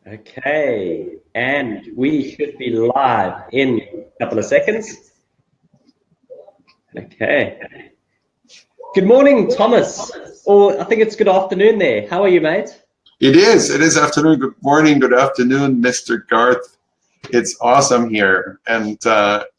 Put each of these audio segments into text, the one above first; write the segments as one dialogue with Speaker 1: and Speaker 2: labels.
Speaker 1: Okay, and we should be live in a couple of seconds. Okay. Good morning, Thomas. Or I think it's good afternoon there. How are you, mate?
Speaker 2: It is afternoon. Good morning, good afternoon, Mr. Garth. It's awesome here. And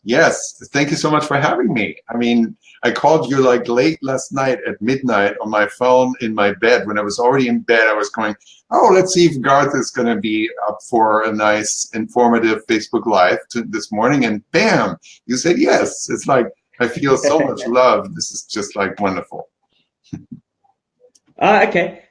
Speaker 2: yes, thank you so much for having me. I mean, I called you like late last night at midnight on my phone in my bed. When I was already in bed, I was going, oh, let's see if Garth is going to be up for a nice, informative Facebook Live this morning. And bam, you said yes. It's like, I feel so much love. This is just like wonderful.
Speaker 1: Okay.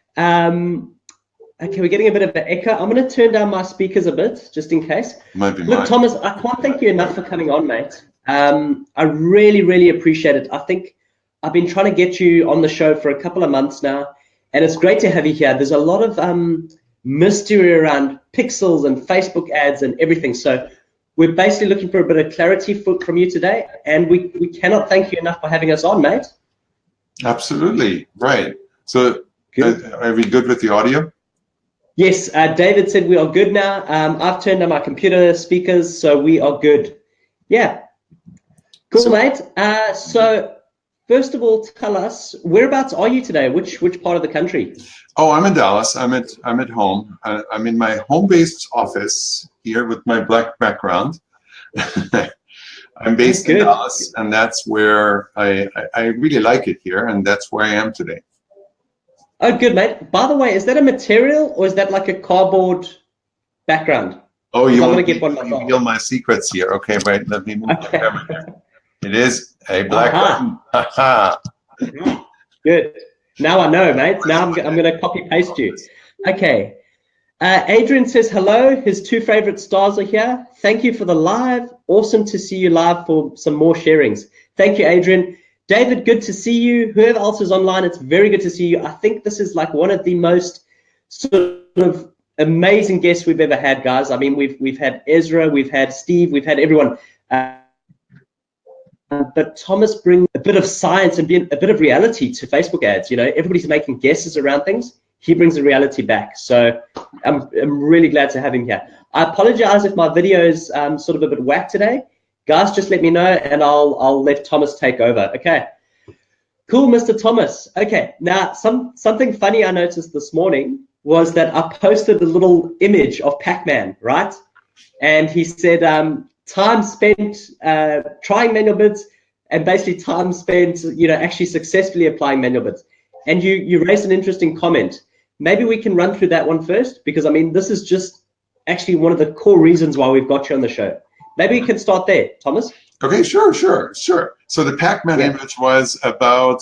Speaker 1: Okay, we're getting a bit of an echo. I'm going to turn down my speakers a bit, just in case.
Speaker 2: Might be
Speaker 1: Look,
Speaker 2: mine.
Speaker 1: Thomas, I can't thank you enough for coming on, mate. I really, really appreciate it. I think I've been trying to get you on the show for a couple of months now, and it's great to have you here. There's a lot of mystery around pixels and Facebook ads and everything. So we're basically looking for a bit of clarity from you today, and we cannot thank you enough for having us on, mate.
Speaker 2: Absolutely, right. So are we good with the audio?
Speaker 1: Yes, David said we are good now. I've turned on my computer speakers, so we are good. Yeah, cool, mate. So first of all, tell us, whereabouts are you today? Which part of the country?
Speaker 2: Oh, I'm in Dallas. I'm at home. I'm in my home-based office here with my black background. I'm based in Dallas, and that's where I really like it here, and that's where I am today.
Speaker 1: Oh, good, mate. By the way, is that a material or is that like a cardboard background?
Speaker 2: Oh, you want to reveal my secrets here? Okay, wait. Let me move my camera here. It is a black one.
Speaker 1: Good. Now I know, mate. Now I'm going to copy paste you. Okay. Adrian says hello. His two favorite stars are here. Thank you for the live. Awesome to see you live for some more sharings. Thank you, Adrian. David, good to see you. Whoever else is online, it's very good to see you. I think this is like one of the most sort of amazing guests we've ever had, guys. I mean, we've had Ezra, we've had Steve, we've had everyone. But Thomas brings a bit of science and a bit of reality to Facebook ads. You know, everybody's making guesses around things. He brings the reality back. So I'm really glad to have him here. I apologize if my video is sort of a bit whack today. Guys, just let me know, and I'll let Thomas take over. Okay. Cool, Mr. Thomas. Okay. Now, something funny I noticed this morning was that I posted a little image of Pac-Man, right? And he said, time spent trying manual bids, and basically time spent, actually successfully applying manual bids. And you raised an interesting comment. Maybe we can run through that one first, because I mean, this is just actually one of the core reasons why we've got you on the show. Maybe we can start there, Thomas.
Speaker 2: Okay, sure. So the Pac-Man image was about,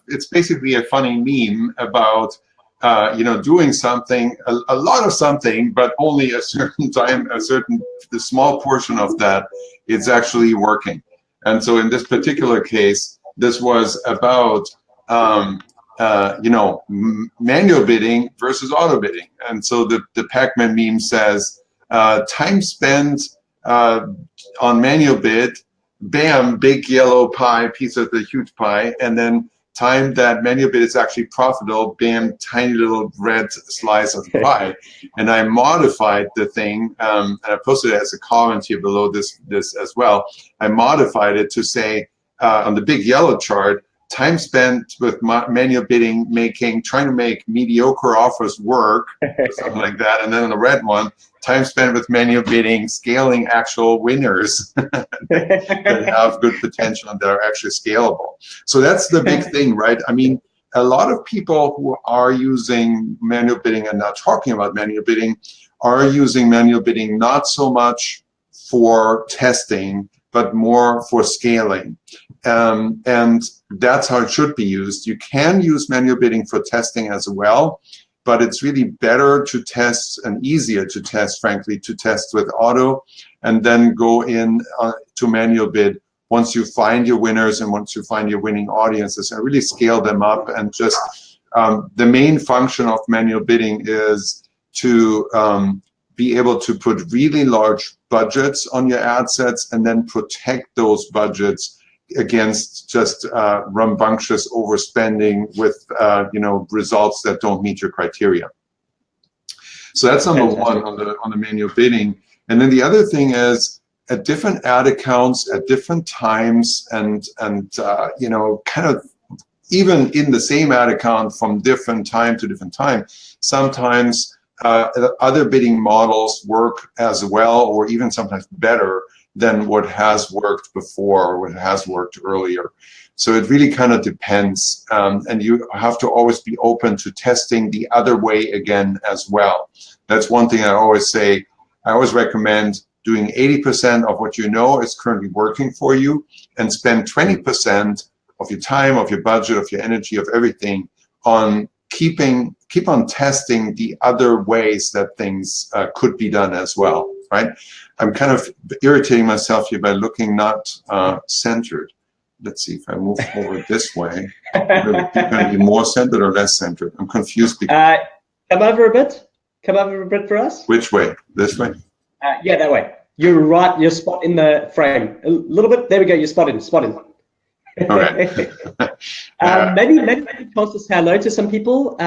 Speaker 2: it's basically a funny meme about, doing something, a lot of something, but only a certain time, the small portion of that is actually working. And so in this particular case, this was about, manual bidding versus auto bidding. And so the Pac-Man meme says, time spent on manual bid, bam, big yellow pie, piece of the huge pie, and then time that manual bid is actually profitable, bam, tiny little red slice of pie. And I modified the thing, and I posted it as a comment here below this as well. I modified it to say on the big yellow chart, time spent with manual bidding trying to make mediocre offers work, or something like that. And then on the red one, time spent with manual bidding, scaling actual winners that have good potential and that are actually scalable. So that's the big thing, right? I mean, a lot of people who are using manual bidding and not talking about manual bidding are using manual bidding not so much for testing, but more for scaling. And that's how it should be used. You can use manual bidding for testing as well, but it's really better to test and easier to test, frankly, to test with auto and then go in to manual bid once you find your winners and once you find your winning audiences and really scale them up. And just the main function of manual bidding is to be able to put really large budgets on your ad sets and then protect those budgets against just rambunctious overspending with results that don't meet your criteria. So that's number one on the manual bidding. And then the other thing is at different ad accounts at different times, and you know, kind of even in the same ad account from different time to different time, sometimes other bidding models work as well, or even sometimes better than what has worked before or what has worked earlier. So it really kind of depends, and you have to always be open to testing the other way again as well. That's one thing I always say. I always recommend doing 80% of what you know is currently working for you, and spend 20% of your time, of your budget, of your energy, of everything on keep on testing the other ways that things could be done as well, right? I'm kind of irritating myself here by looking not centered. Let's see if I move forward this way. You're going to be more centered or less centered? I'm confused.
Speaker 1: Come over a bit. Come over a bit for us.
Speaker 2: Which way? This way?
Speaker 1: Yeah, that way. You're right. You're spot in the frame. A little bit. There we go. You're spot in. Spot in.
Speaker 2: Okay.
Speaker 1: Maybe chance to say hello to some people.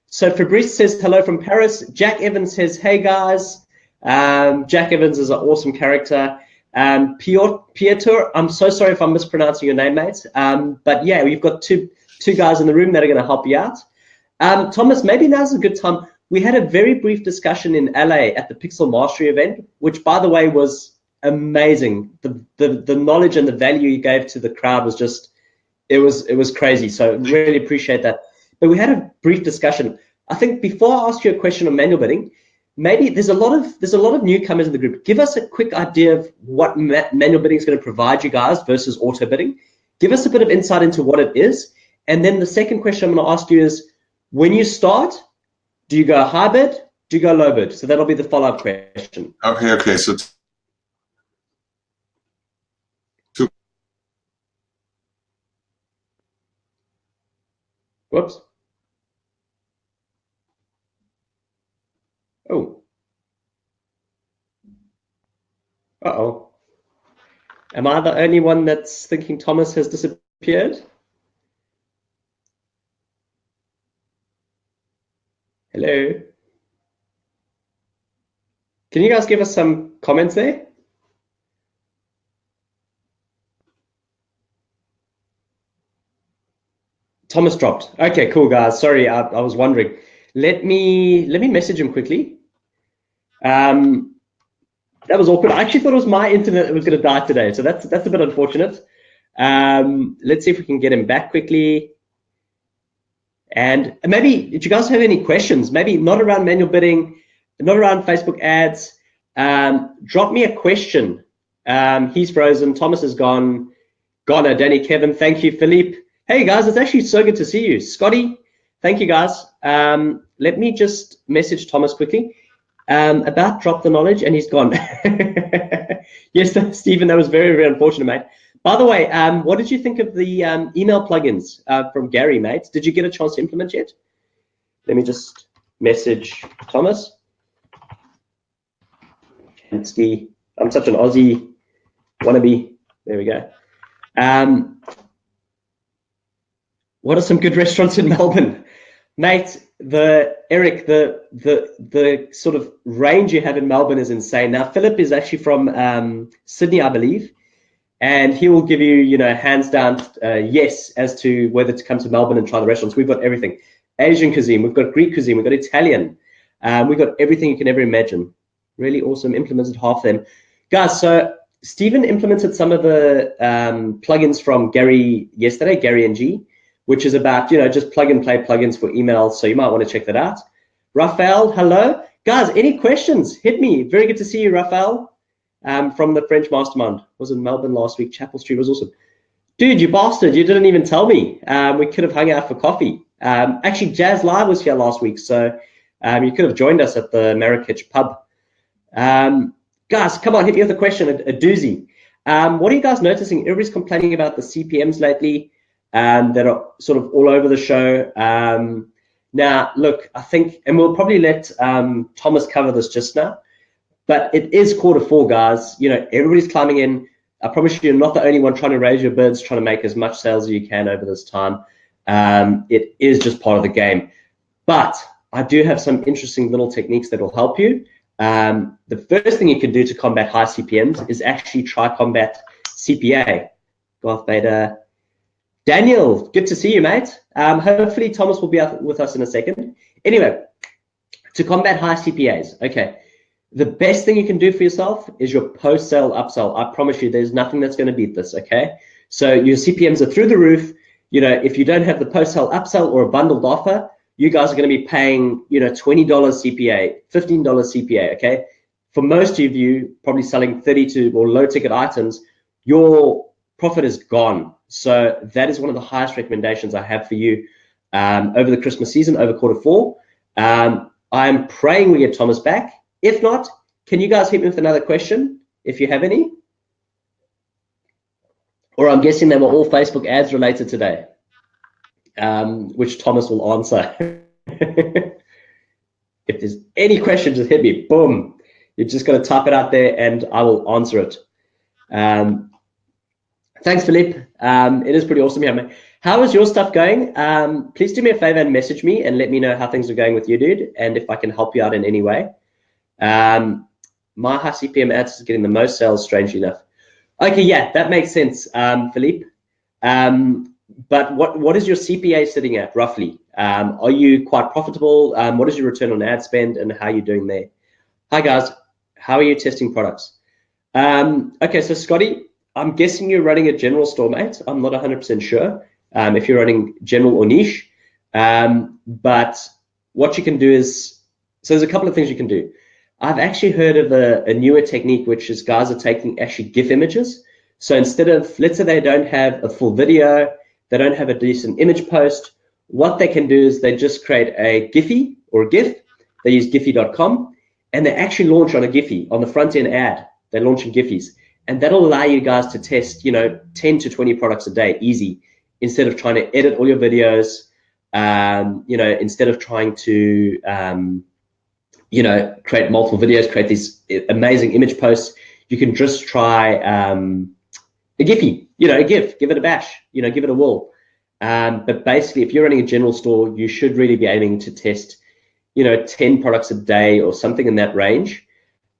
Speaker 1: So Fabrice says hello from Paris. Jack Evans says, hey guys. Jack Evans is an awesome character. Piotr, I'm so sorry if I'm mispronouncing your name, mate. But yeah, we've got two guys in the room that are going to help you out. Thomas, maybe now's a good time. We had a very brief discussion in LA at the Pixel Mastery event, which, by the way, was amazing. The knowledge and the value you gave to the crowd was just, it was crazy. So really appreciate that. But we had a brief discussion. I think before I ask you a question on manual bidding, maybe there's a lot of newcomers in the group. Give us a quick idea of what manual bidding is going to provide you guys versus auto bidding. Give us a bit of insight into what it is. And then the second question I'm going to ask you is, when you start, do you go high bid? Do you go low bid? So that'll be the follow-up question.
Speaker 2: Okay. So
Speaker 1: whoops. Oh. Uh-oh. Am I the only one that's thinking Thomas has disappeared? Hello? Can you guys give us some comments there? Thomas dropped. Okay, cool, guys. Sorry, I was wondering. Let me message him quickly. That was awkward. I actually thought it was my internet that was going to die today, so that's a bit unfortunate. Let's see if we can get him back quickly. And maybe, do you guys have any questions? Maybe not around manual bidding, not around Facebook ads. Drop me a question. He's frozen. Thomas is gone. Goner, Danny, Kevin, thank you, Philippe. Hey guys, it's actually so good to see you. Scotty, thank you guys. Let me just message Thomas quickly about drop the knowledge, and he's gone. Yes, Stephen, that was very, very unfortunate, mate. By the way, what did you think of the email plugins from Gary, mate? Did you get a chance to implement yet? Let me just message Thomas. I'm such an Aussie wannabe. There we go. What are some good restaurants in Melbourne? Mate, Eric, the sort of range you have in Melbourne is insane. Now, Philip is actually from Sydney, I believe. And he will give you, hands down yes as to whether to come to Melbourne and try the restaurants. We've got everything. Asian cuisine, we've got Greek cuisine, we've got Italian. We've got everything you can ever imagine. Really awesome, implemented half of them. Guys, so Stephen implemented some of the plugins from Gary yesterday, Gary NG, which is about, just plug and play plugins for emails. So you might want to check that out. Raphael, hello. Guys, any questions? Hit me. Very good to see you, Raphael. From the French Mastermind. Was in Melbourne last week. Chapel Street was awesome. Dude, you bastard, you didn't even tell me. We could have hung out for coffee. Actually, Jazz Live was here last week, so you could have joined us at the Marrakech pub. Guys, come on, hit me with a question, a doozy. What are you guys noticing? Everybody's complaining about the CPMs lately that are sort of all over the show. Now, look, I think, and we'll probably let Thomas cover this just now, but it is Q4, guys. Everybody's climbing in. I promise you, you're not the only one trying to raise your bids, trying to make as much sales as you can over this time. It is just part of the game. But I do have some interesting little techniques that will help you. The first thing you can do to combat high CPMs is actually try combat CPA. Garth, Vader. Daniel, good to see you, mate. Hopefully Thomas will be up with us in a second. Anyway, to combat high CPAs, okay, the best thing you can do for yourself is your post-sale upsell. I promise you, there's nothing that's going to beat this, okay? So your CPMs are through the roof. You know, if you don't have the post-sale upsell or a bundled offer, you guys are going to be paying, you know, $20 CPA, $15 CPA, okay? For most of you, probably selling 32 or low ticket items, your profit is gone. So that is one of the highest recommendations I have for you over the Christmas season, over Q4. I'm praying we get Thomas back. If not, can you guys hit me with another question if you have any? Or I'm guessing they were all Facebook ads related today, which Thomas will answer. If there's any question, just hit me. Boom. You're just going to type it out there and I will answer it. Thanks, Philippe. It is pretty awesome here, mate. How is your stuff going? Please do me a favor and message me and let me know how things are going with you, dude, and if I can help you out in any way. My high CPM ads is getting the most sales, strangely enough. Okay, yeah, that makes sense, Philippe. But what is your CPA sitting at, roughly? Are you quite profitable? What is your return on ad spend and how are you doing there? Hi, guys. How are you testing products? Okay, so Scotty, I'm guessing you're running a general store, mate. I'm not 100% sure if you're running general or niche. But what you can do is, so there's a couple of things you can do. I've actually heard of a newer technique, which is guys are taking actually GIF images. So instead of, let's say they don't have a full video, they don't have a decent image post, what they can do is they just create a Giphy or a GIF. They use Giphy.com and they actually launch on a Giphy, on the front end ad. They launch in Giphies. And that'll allow you guys to test, you know, 10 to 20 products a day, easy, instead of trying to edit all your videos, you know, instead of trying to, you know, create multiple videos, create these amazing image posts. You can just try a Giphy, you know, a GIF, give it a bash, you know, give it a whirl. But basically, if you're running a general store, you should really be aiming to test, you know, 10 products a day or something in that range.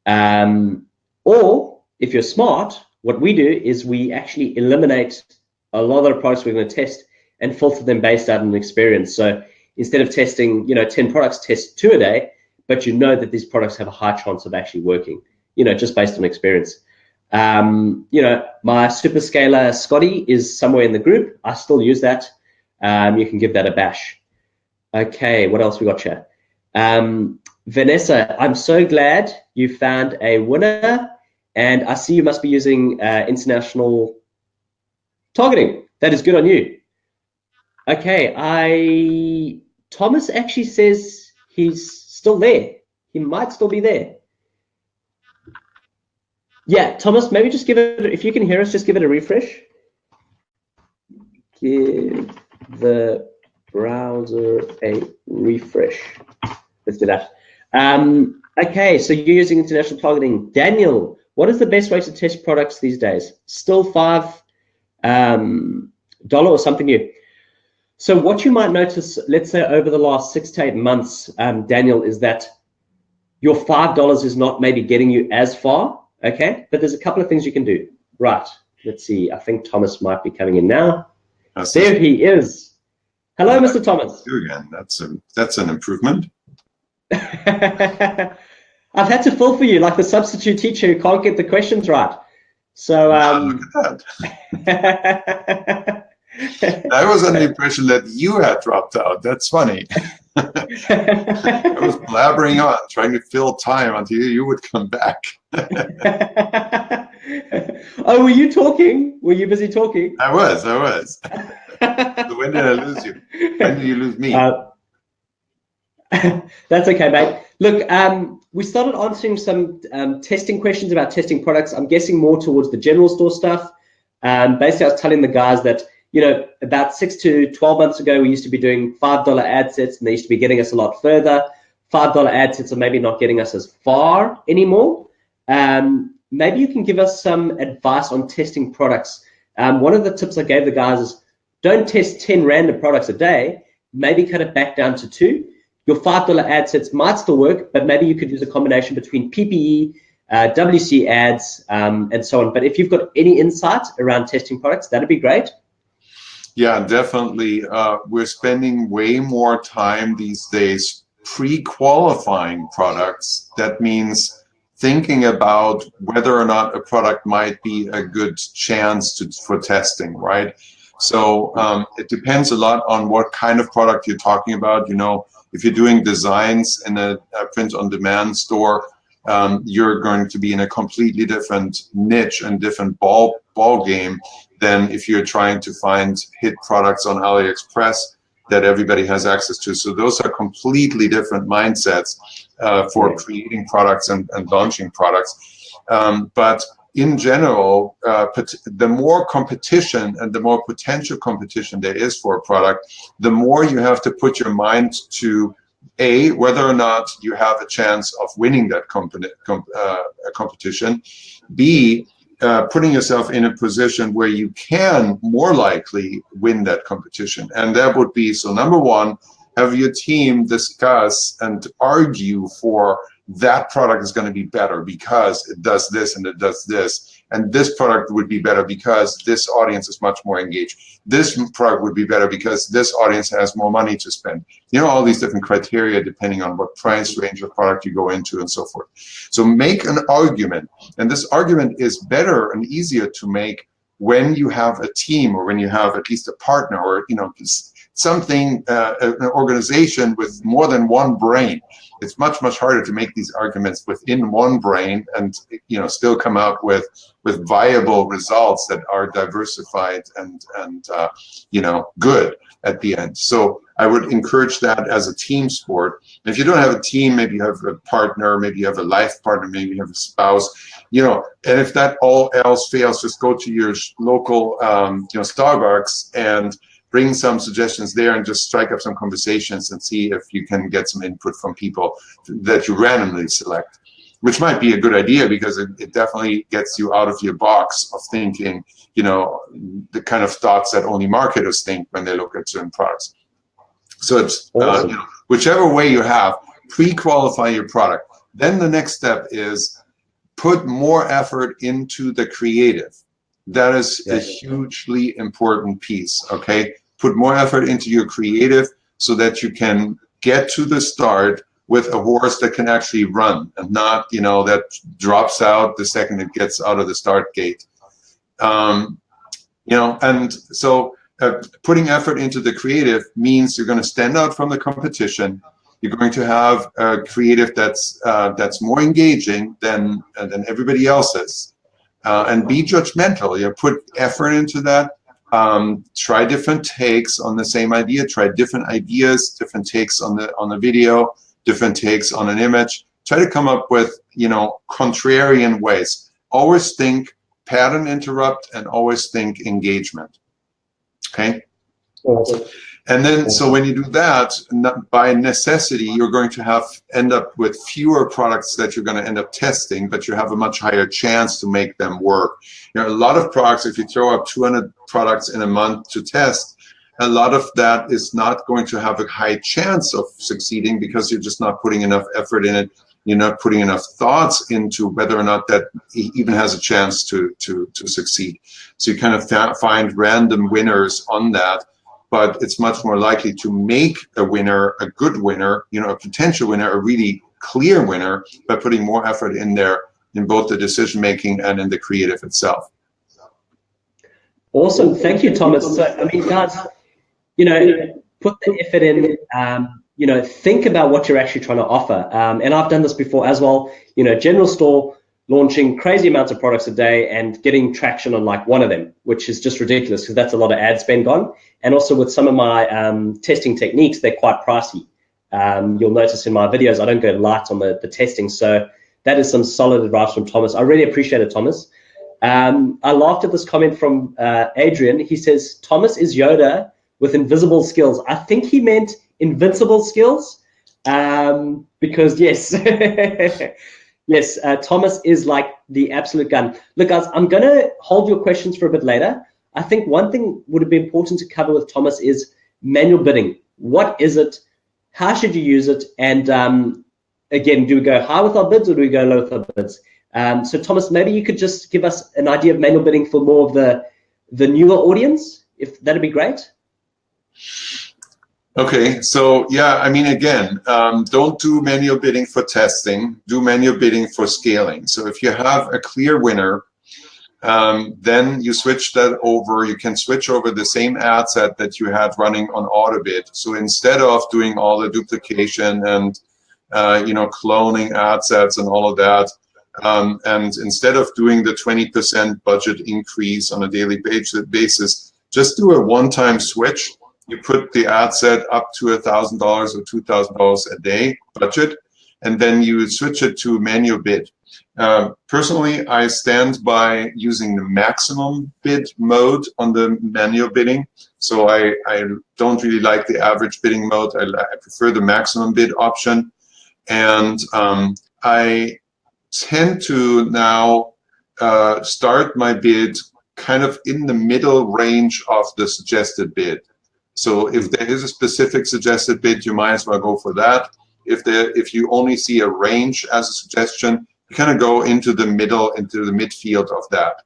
Speaker 1: Or if you're smart, what we do is we actually eliminate a lot of the products we're going to test and filter them based on an experience. So instead of testing, you know, 10 products, test 2 a day, but you know that these products have a high chance of actually working, you know, just based on experience. You know, my super scaler Scotty is somewhere in the group. I still use that. You can give that a bash. Okay, what else we got here? Vanessa, I'm so glad you found a winner. And I see you must be using international targeting. That is good on you. Okay, Thomas actually says he's still there. He might still be there. Yeah, Thomas, maybe just give it, if you can hear us, just give it a refresh. Give the browser a refresh. Let's do that. Okay, so you're using international targeting. Daniel, what is the best way to test products these days? Still $5 or something new. So what you might notice, let's say over the last 6 to 8 months, Daniel, is that your $5 is not maybe getting you as far, okay? But there's a couple of things you can do. Right, let's see. I think Thomas might be coming in now. There he is. Hello, Mr. Thomas.
Speaker 2: You again. That's an improvement.
Speaker 1: I've had to fill for you like the substitute teacher who can't get the questions right. So
Speaker 2: look at that. I was under the impression that you had dropped out. That's funny. I was blabbering on, trying to fill time until you would come back.
Speaker 1: Oh, were you talking? Were you busy talking?
Speaker 2: I was. So when did I lose you? When did you lose me?
Speaker 1: That's okay, mate. Look, we started answering some testing questions about testing products. I'm guessing more towards the general store stuff. Basically, I was telling the guys that, you know, about 6 to 12 months ago, we used to be doing $5 ad sets, and they used to be getting us a lot further. $5 ad sets are maybe not getting us as far anymore. Maybe you can give us some advice on testing products. One of the tips I gave the guys is don't test 10 random products a day. Maybe cut it back down to 2. your $5 ad sets might still work, but maybe you could use a combination between PPE, WC ads, and so on. But if you've got any insight around testing products, that'd be great.
Speaker 2: Yeah, definitely. We're spending way more time these days pre-qualifying products. That means thinking about whether or not a product might be a good chance for testing, right? So it depends a lot on what kind of product you're talking about. You know, if you're doing designs in a print-on-demand store, you're going to be in a completely different niche and different ball game than if you're trying to find hit products on AliExpress that everybody has access to. So those are completely different mindsets for creating products and launching products. But in general, the more competition and the more potential competition there is for a product, the more you have to put your mind to A, whether or not you have a chance of winning that competition, B, putting yourself in a position where you can more likely win that competition. And that would be, so number one, have your team discuss and argue for that product is going to be better because it does this and it does this. And this product would be better because this audience is much more engaged. This product would be better because this audience has more money to spend. You know, all these different criteria depending on what price range of product you go into and so forth. So make an argument. And this argument is better and easier to make when you have a team or when you have at least a partner or, you know, something, an organization with more than one brain. It's much, much harder to make these arguments within one brain and, you know, still come out with viable results that are diversified and you know, good at the end. So I would encourage that as a team sport. If you don't have a team, maybe you have a partner, maybe you have a life partner, maybe you have a spouse, you know, and if that all else fails, just go to your local, you know, Starbucks and bring some suggestions there and just strike up some conversations and see if you can get some input from people that you randomly select, which might be a good idea because it definitely gets you out of your box of thinking, you know, the kind of thoughts that only marketers think when they look at certain products. So it's
Speaker 1: awesome.
Speaker 2: You know, whichever way you have, pre-qualify your product. Then the next step is put more effort into the creative. That is a hugely important piece, okay? Put more effort into your creative so that you can get to the start with a horse that can actually run and not, you know, that drops out the second it gets out of the start gate. You know, and so putting effort into the creative means you're going to stand out from the competition. You're going to have a creative that's more engaging than everybody else's. And be judgmental. You know, put effort into that. Try different takes on the same idea. Try different ideas, different takes on the video, different takes on an image. Try to come up with, you know, contrarian ways. Always think pattern interrupt and always think engagement. Okay. And then, so when you do that, by necessity, you're going to end up with fewer products that you're going to end up testing, but you have a much higher chance to make them work. You know, a lot of products, if you throw up 200 products in a month to test, a lot of that is not going to have a high chance of succeeding because you're just not putting enough effort in it. You're not putting enough thoughts into whether or not that even has a chance to succeed. So you kind of find random winners on that. But it's much more likely to make a winner, a good winner, you know, a potential winner, a really clear winner by putting more effort in there in both the decision making and in the creative itself.
Speaker 1: Awesome, thank you, Thomas. So, I mean, guys, you know, put the effort in. You know, think about what you're actually trying to offer. And I've done this before as well. You know, general store launching crazy amounts of products a day and getting traction on like one of them, which is just ridiculous because that's a lot of ad spend gone. And also with some of my testing techniques, they're quite pricey. You'll notice in my videos, I don't go light on the testing. So that is some solid advice from Thomas. I really appreciate it, Thomas. I laughed at this comment from Adrian. He says, Thomas is Yoda with invisible skills. I think he meant invincible skills because yes, yes, Thomas is like the absolute gun. Look, guys, I'm going to hold your questions for a bit later. I think one thing would have been important to cover with Thomas is manual bidding. What is it? how should you use it? And again, do we go high with our bids or do we go low with our bids? So Thomas, maybe you could just give us an idea of manual bidding for more of the newer audience, if that'd be great.
Speaker 2: Okay, so yeah, I mean, again, don't do manual bidding for testing, do manual bidding for scaling. So if you have a clear winner, then you switch that over. You can switch over the same ad set that you had running on AutoBid. So instead of doing all the duplication and cloning ad sets and all of that, and instead of doing the 20% budget increase on a daily basis, just do a one-time switch. You put the ad set up to $1,000 or $2,000 a day budget, and then you switch it to manual bid. Personally, I stand by using the maximum bid mode on the manual bidding. So I don't really like the average bidding mode. I prefer the maximum bid option. And I tend to now start my bid kind of in the middle range of the suggested bid. So if there is a specific suggested bid, you might as well go for that. If you only see a range as a suggestion, you kind of go into the middle, into the midfield of that.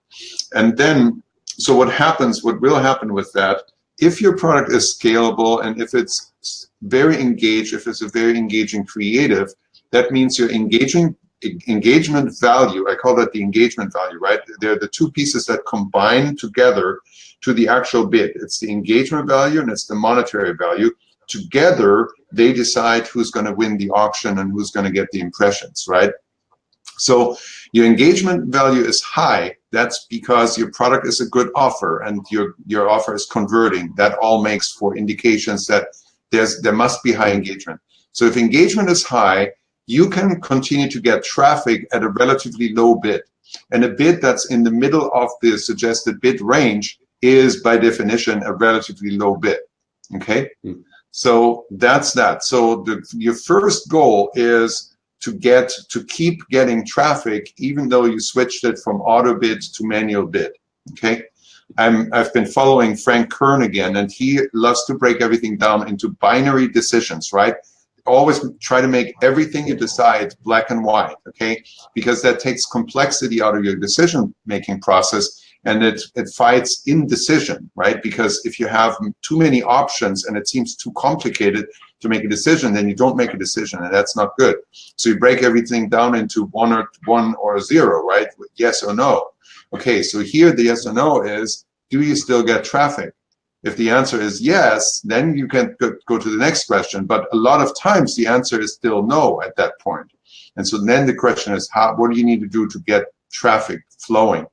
Speaker 2: And then, so what will happen with that, if your product is scalable and if it's very engaged, if it's a very engaging creative, that means your engagement value, I call that the engagement value, right? They're the two pieces that combine together to the actual bid. It's the engagement value and it's the monetary value. Together, they decide who's going to win the auction and who's going to get the impressions, right? So your engagement value is high. That's because your product is a good offer and your offer is converting. That all makes for indications that there must be high engagement. So if engagement is high, you can continue to get traffic at a relatively low bid. And a bid that's in the middle of the suggested bid range is by definition a relatively low bid. Okay? So that's that. So your first goal is to keep getting traffic even though you switched it from auto bid to manual bid. Okay? I've been following Frank Kern again, and he loves to break everything down into binary decisions, right? Always try to make everything you decide black and white, okay? Because that takes complexity out of your decision-making process, and it fights indecision, right? Because if you have too many options and it seems too complicated to make a decision, then you don't make a decision, and that's not good. So you break everything down into one or zero, right? Yes or no. Okay, so here the yes or no is, do you still get traffic? If the answer is yes, then you can go to the next question. But a lot of times the answer is still no at that point. And so then the question is, what do you need to do to get traffic flowing?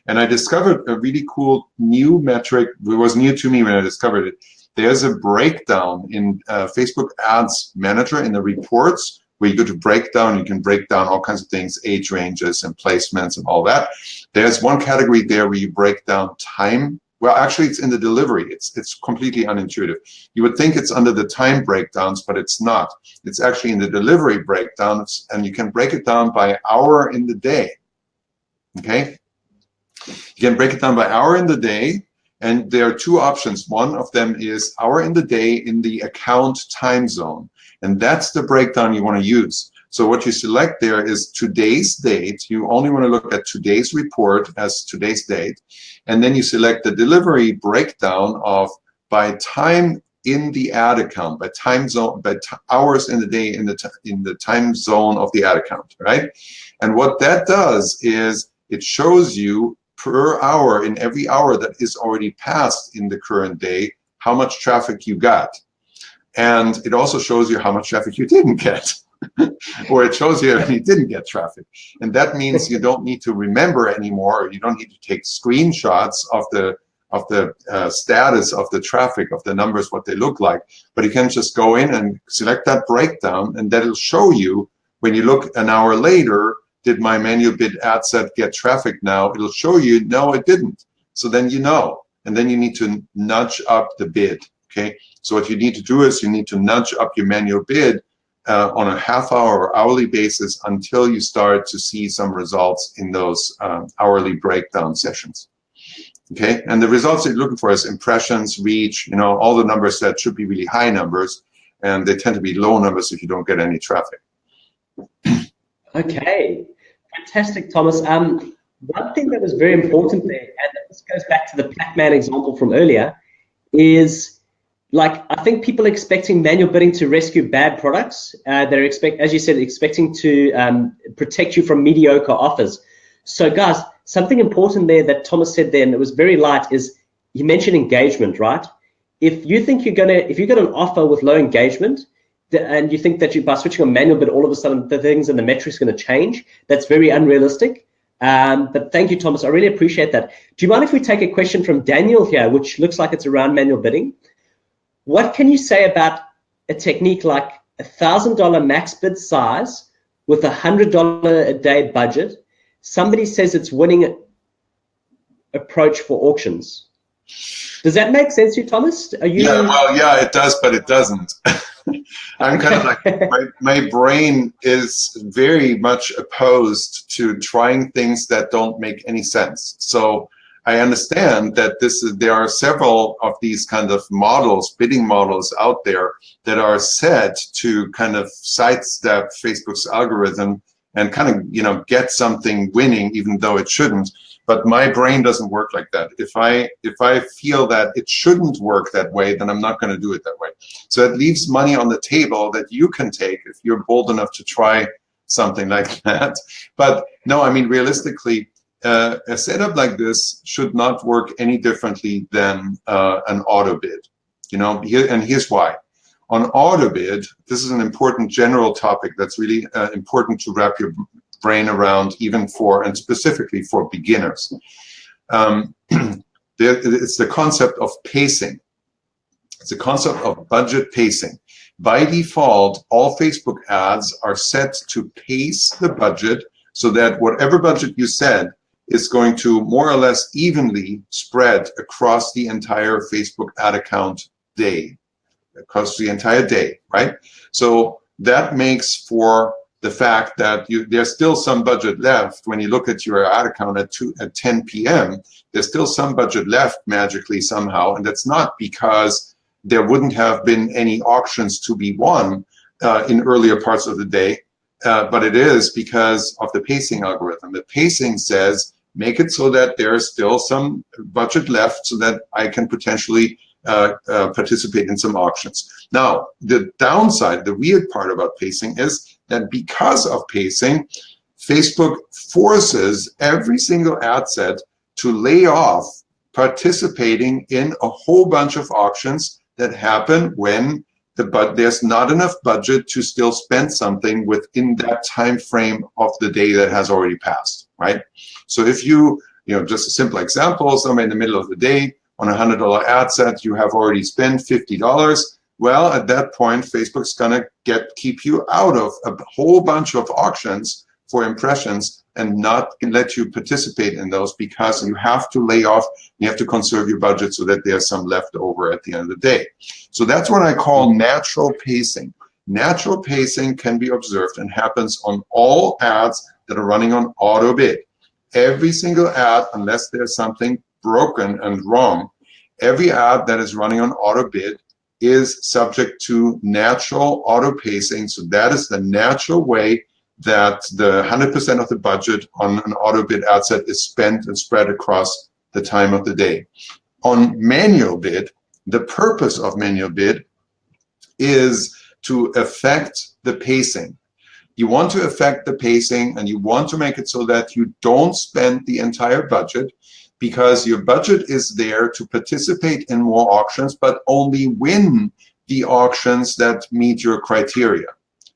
Speaker 2: And I discovered a really cool new metric. It was new to me when I discovered it. There's a breakdown in Facebook Ads Manager in the reports where you go to breakdown. You can break down all kinds of things, age ranges and placements and all that. There's one category there where you break down time. Well, actually, it's in the delivery. It's completely unintuitive. You would think it's under the time breakdowns, but it's not. It's actually in the delivery breakdowns, and you can break it down by hour in the day. Okay? You can break it down by hour in the day, and there are two options. One of them is hour in the day in the account time zone, and that's the breakdown you want to use. So what you select there is today's date. You only want to look at today's report as today's date. And then you select the delivery breakdown of by time in the ad account, by time zone, by hours in the day in the time zone of the ad account, right? And what that does is it shows you per hour, in every hour that is already passed in the current day, how much traffic you got. And it also shows you how much traffic you didn't get. Or it shows you if you didn't get traffic. And that means you don't need to remember anymore. You don't need to take screenshots of the status of the traffic, of the numbers, what they look like. But you can just go in and select that breakdown, and that'll show you when you look an hour later, did my manual bid ad set get traffic now? It'll show you, no, it didn't. So then you know. And then you need to nudge up the bid. Okay. So what you need to do is you need to nudge up your manual bid on a half-hour or hourly basis until you start to see some results in those hourly breakdown sessions. Okay, and the results that you're looking for is impressions, reach, all the numbers that should be really high numbers. and they tend to be low numbers if you don't get any traffic.
Speaker 1: Okay, fantastic, Thomas. One thing that was very important there, and this goes back to the Pac-Man example from earlier, is like I think people are expecting manual bidding to rescue bad products. They're as you said, expecting to protect you from mediocre offers. So, guys, something important there that Thomas said there, and it was very light, is he mentioned engagement, right? If you think if you get an offer with low engagement, and you think that by switching on manual bid, all of a sudden the things and the metrics are going to change, that's very unrealistic. But thank you, Thomas. I really appreciate that. Do you mind if we take a question from Daniel here, which looks like it's around manual bidding? What can you say about a technique like $1,000 max bid size with $100 a day budget? Somebody says it's winning approach for auctions. Does that make sense to you, Thomas? Are you?
Speaker 2: Yeah, well, yeah, it does, but it doesn't. I'm kind of like, my brain is very much opposed to trying things that don't make any sense. So I understand that there are several of these kind of models, bidding models out there that are set to kind of sidestep Facebook's algorithm and kind of, get something winning even though it shouldn't. But my brain doesn't work like that. If I feel that it shouldn't work that way, then I'm not going to do it that way. So it leaves money on the table that you can take if you're bold enough to try something like that. But no, I mean, realistically, a setup like this should not work any differently than an auto bid. And here's why. On auto bid, this is an important general topic that's really important to wrap your brain around, even and specifically for beginners. It's the concept of pacing. It's the concept of budget pacing. By default, all Facebook ads are set to pace the budget so that whatever budget you set is going to more or less evenly spread across the entire Facebook ad account day, across the entire day, right? So that makes for the fact that there's still some budget left. When you look at your ad account at 10 p.m., there's still some budget left magically somehow, and that's not because there wouldn't have been any auctions to be won in earlier parts of the day, but it is because of the pacing algorithm. The pacing says, make it so that there's still some budget left so that I can potentially participate in some auctions. Now, the downside, the weird part about pacing is that because of pacing, Facebook forces every single ad set to lay off participating in a whole bunch of auctions that happen when there's not enough budget to still spend something within that time frame of the day that has already passed, right? So if just a simple example, somewhere in the middle of the day on a $100 ad set, you have already spent $50. Well, at that point, Facebook's gonna keep you out of a whole bunch of auctions for impressions and not let you participate in those because you have to lay off, you have to conserve your budget so that there's some left over at the end of the day. So that's what I call natural pacing. Natural pacing can be observed and happens on all ads that are running on auto bid. Every single ad, unless there's something broken and wrong, every ad that is running on auto bid is subject to natural auto pacing. So that is the natural way that the 100% of the budget on an auto bid ad set is spent and spread across the time of the day. On manual bid, the purpose of manual bid is to affect the pacing. You want to affect the pacing and you want to make it so that you don't spend the entire budget, because your budget is there to participate in more auctions, but only win the auctions that meet your criteria.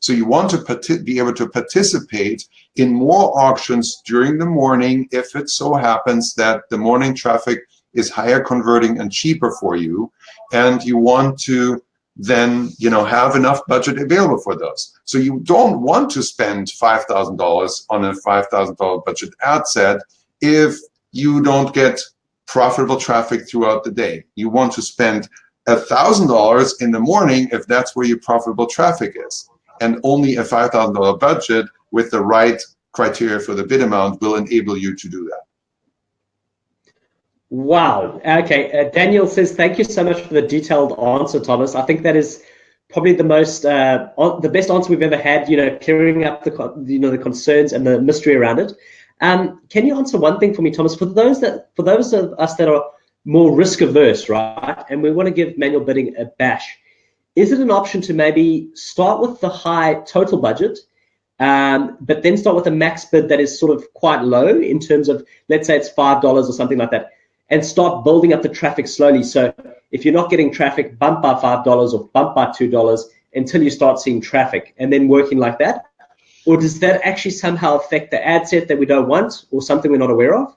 Speaker 2: So you want to be able to participate in more auctions during the morning if it so happens that the morning traffic is higher converting and cheaper for you, and you want to then have enough budget available for those. So you don't want to spend $5,000 on a $5,000 budget ad set if you don't get profitable traffic throughout the day. You want to spend $1,000 in the morning if that's where your profitable traffic is. And only a $5,000 budget with the right criteria for the bid amount will enable you to do that.
Speaker 1: Wow. Okay. Daniel says, thank you so much for the detailed answer, Thomas. I think that is probably the best answer we've ever had. Clearing up the concerns and the mystery around it. Can you answer one thing for me, Thomas? For those of us that are more risk averse, right, and we want to give manual bidding a bash, is it an option to maybe start with the high total budget, but then start with a max bid that is sort of quite low in terms of, let's say it's $5 or something like that, and start building up the traffic slowly? So if you're not getting traffic, bump by $5 or bump by $2 until you start seeing traffic, and then working like that? Or does that actually somehow affect the ad set that we don't want, or something we're not aware of?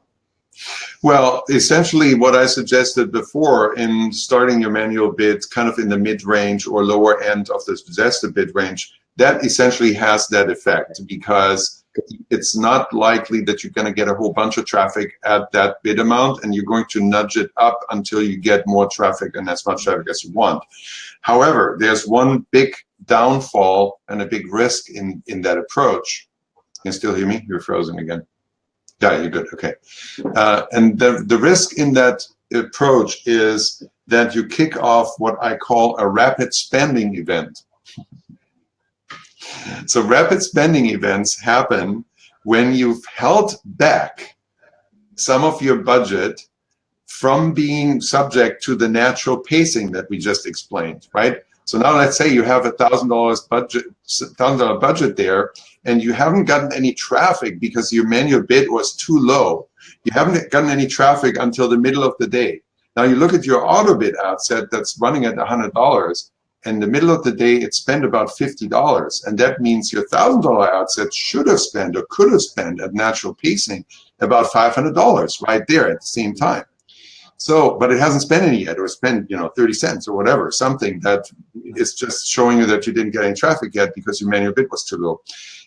Speaker 2: Well, essentially what I suggested before in starting your manual bid kind of in the mid-range or lower end of the suggested bid range, that essentially has that effect, because it's not likely that you're going to get a whole bunch of traffic at that bid amount, and you're going to nudge it up until you get more traffic and as much traffic as you want. However, there's one big downfall and a big risk in that approach. Can you still hear me? You're frozen again. Yeah, you're good. Okay. And the risk in that approach is that you kick off what I call a rapid spending event. So rapid spending events happen when you've held back some of your budget from being subject to the natural pacing that we just explained, right? So now let's say you have $1,000 budget there, and you haven't gotten any traffic because your manual bid was too low. You haven't gotten any traffic until the middle of the day. Now you look at your auto bid ad set that's running at $100. In the middle of the day, it spent about $50. And that means your $1,000 ad set should have spent or could have spent at natural pacing about $500 right there at the same time. So, but it hasn't spent any yet, or spent 30 cents or whatever, something that is just showing you that you didn't get any traffic yet because your manual bid was too low.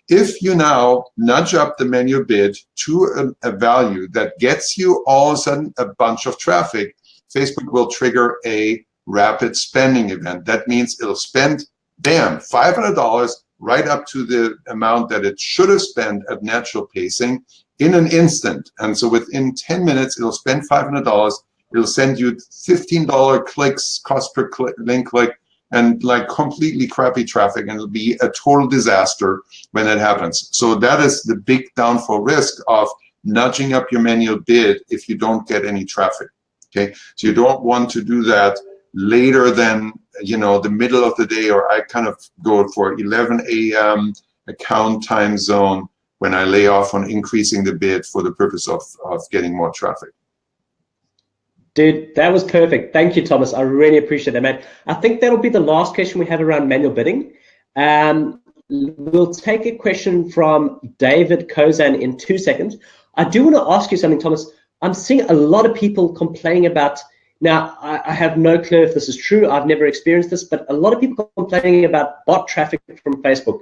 Speaker 2: If you now nudge up the manual bid to a value that gets you all of a sudden a bunch of traffic, Facebook will trigger a rapid spending event. That means it'll spend, bam, $500 right up to the amount that it should have spent at natural pacing in an instant. And so within 10 minutes, it'll spend $500. It'll send you $15 clicks, cost per link click, and like completely crappy traffic, and it'll be a total disaster when that happens. So that is the big downfall risk of nudging up your manual bid if you don't get any traffic. Okay, so you don't want to do that later than the middle of the day, or I kind of go for 11 a.m. account time zone when I lay off on increasing the bid for the purpose of getting more traffic.
Speaker 1: Dude, that was perfect. Thank you, Thomas. I really appreciate that, man. I think that'll be the last question we have around manual bidding. We'll take a question from David Kozan in 2 seconds. I do want to ask you something, Thomas. I'm seeing a lot of people complaining about, now I have no clue if this is true, I've never experienced this, but a lot of people complaining about bot traffic from Facebook.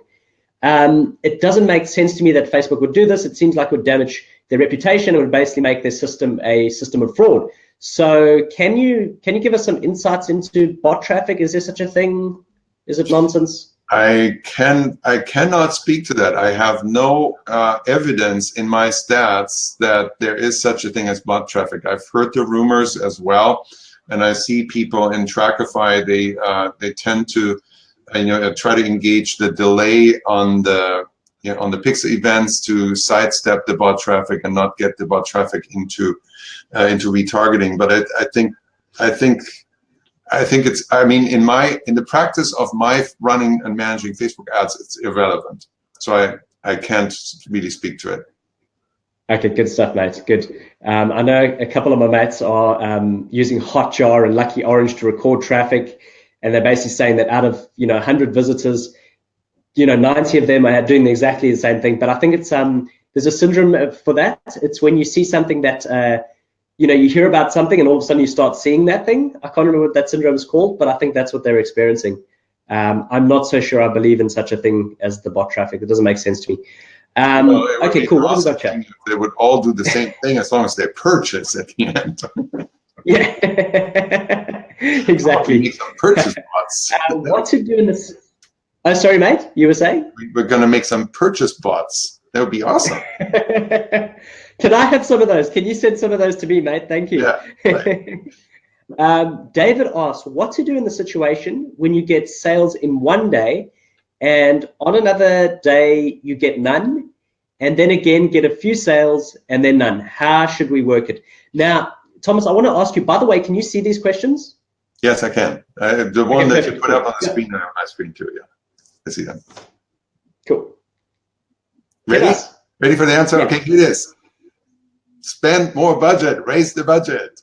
Speaker 1: It doesn't make sense to me that Facebook would do this. It seems like it would damage their reputation. It would basically make their system a system of fraud. So can you give us some insights into bot traffic? Is there such a thing? Is it nonsense?
Speaker 2: I cannot speak to that. I have no evidence in my stats that there is such a thing as bot traffic. I've heard the rumors as well, and I see people in Trackify. They tend to try to engage the delay on the on the pixel events to sidestep the bot traffic and not get the bot traffic into retargeting. But I think it's, I mean, in the practice of my running and managing Facebook ads, it's irrelevant. So I can't really speak to it.
Speaker 1: Okay, good stuff, mate. Good. I know a couple of my mates are using Hotjar and Lucky Orange to record traffic, and they're basically saying that out of 100 visitors, 90 of them are doing exactly the same thing. But I think it's there's a syndrome for that. It's when you see something that you hear about something and all of a sudden you start seeing that thing. I can't remember what that syndrome is called, but I think that's what they're experiencing. I'm not so sure I believe in such a thing as the bot traffic. It doesn't make sense to me. Okay, cool. What was that chat?
Speaker 2: They would all do the same thing as long as they purchase at the end.
Speaker 1: Yeah, exactly.
Speaker 2: We need some purchase bots.
Speaker 1: What to do in this? Oh, sorry, mate. You were saying?
Speaker 2: We're going to make some purchase bots. That would be awesome.
Speaker 1: Can I have some of those? Can you send some of those to me, mate? Thank you.
Speaker 2: Yeah, right.
Speaker 1: David asks, what to do in the situation when you get sales in one day and on another day you get none, and then again get a few sales and then none? How should we work it? Now, Thomas, I want to ask you, by the way, can you see these questions?
Speaker 2: Yes, I can. The one
Speaker 1: Okay,
Speaker 2: that you put up on the screen, on my screen too, yeah. I see them.
Speaker 1: Cool.
Speaker 2: Ready? Ready for the answer?
Speaker 1: Yeah.
Speaker 2: Okay, here it is. Spend more budget, raise the budget.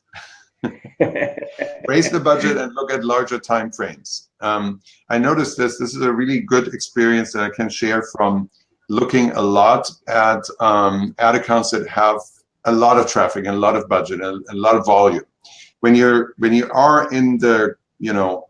Speaker 2: Raise the budget and look at larger time frames. I noticed this is a really good experience that I can share from looking a lot at ad accounts that have a lot of traffic and a lot of budget and a lot of volume. When you are in the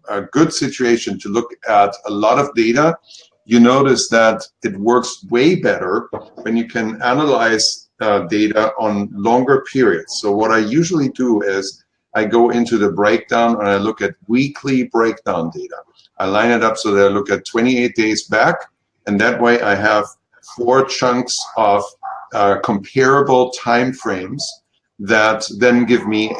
Speaker 2: a good situation to look at a lot of data, you notice that it works way better when you can analyze data on longer periods. So what I usually do is I go into the breakdown and I look at weekly breakdown data. I line it up so that I look at 28 days back, and that way I have 4 chunks of comparable time frames that then give me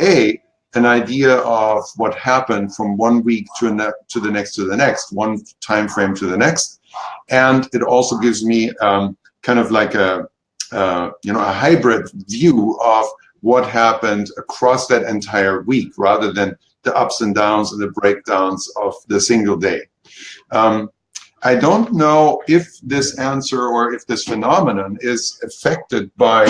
Speaker 2: an idea of what happened from one week to the next, one time frame to the next, and it also gives me kind of like a hybrid view of what happened across that entire week, rather than the ups and downs and the breakdowns of the single day. I don't know if this answer or if this phenomenon is affected by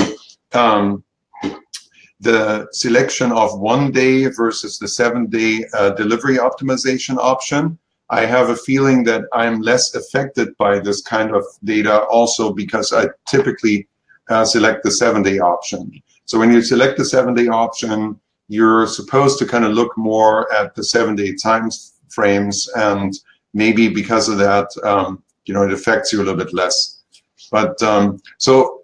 Speaker 2: the selection of 1 day versus the 7-day delivery optimization option. I have a feeling that I'm less affected by this kind of data also because I typically select the 7-day option. So when you select the 7-day option, you're supposed to kind of look more at the 7-day time frames, and maybe because of that, it affects you a little bit less. But so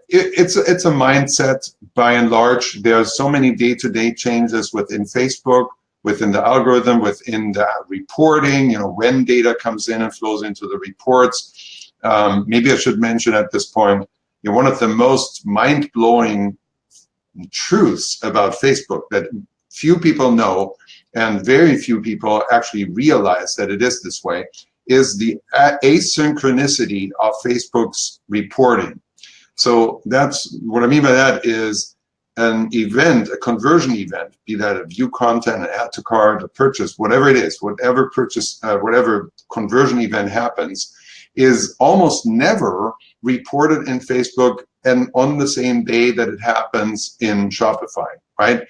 Speaker 2: it's a mindset by and large. There are so many day-to-day changes within Facebook, within the algorithm, within the reporting, when data comes in and flows into the reports. Maybe I should mention at this point, one of the most mind-blowing truths about Facebook that few people know and very few people actually realize that it is this way is the asynchronicity of Facebook's reporting. So that's what I mean by that is an event, a conversion event, be that a view content, an add to cart, a purchase, whatever it is, whatever conversion event happens, is almost never reported in Facebook and on the same day that it happens in Shopify, right?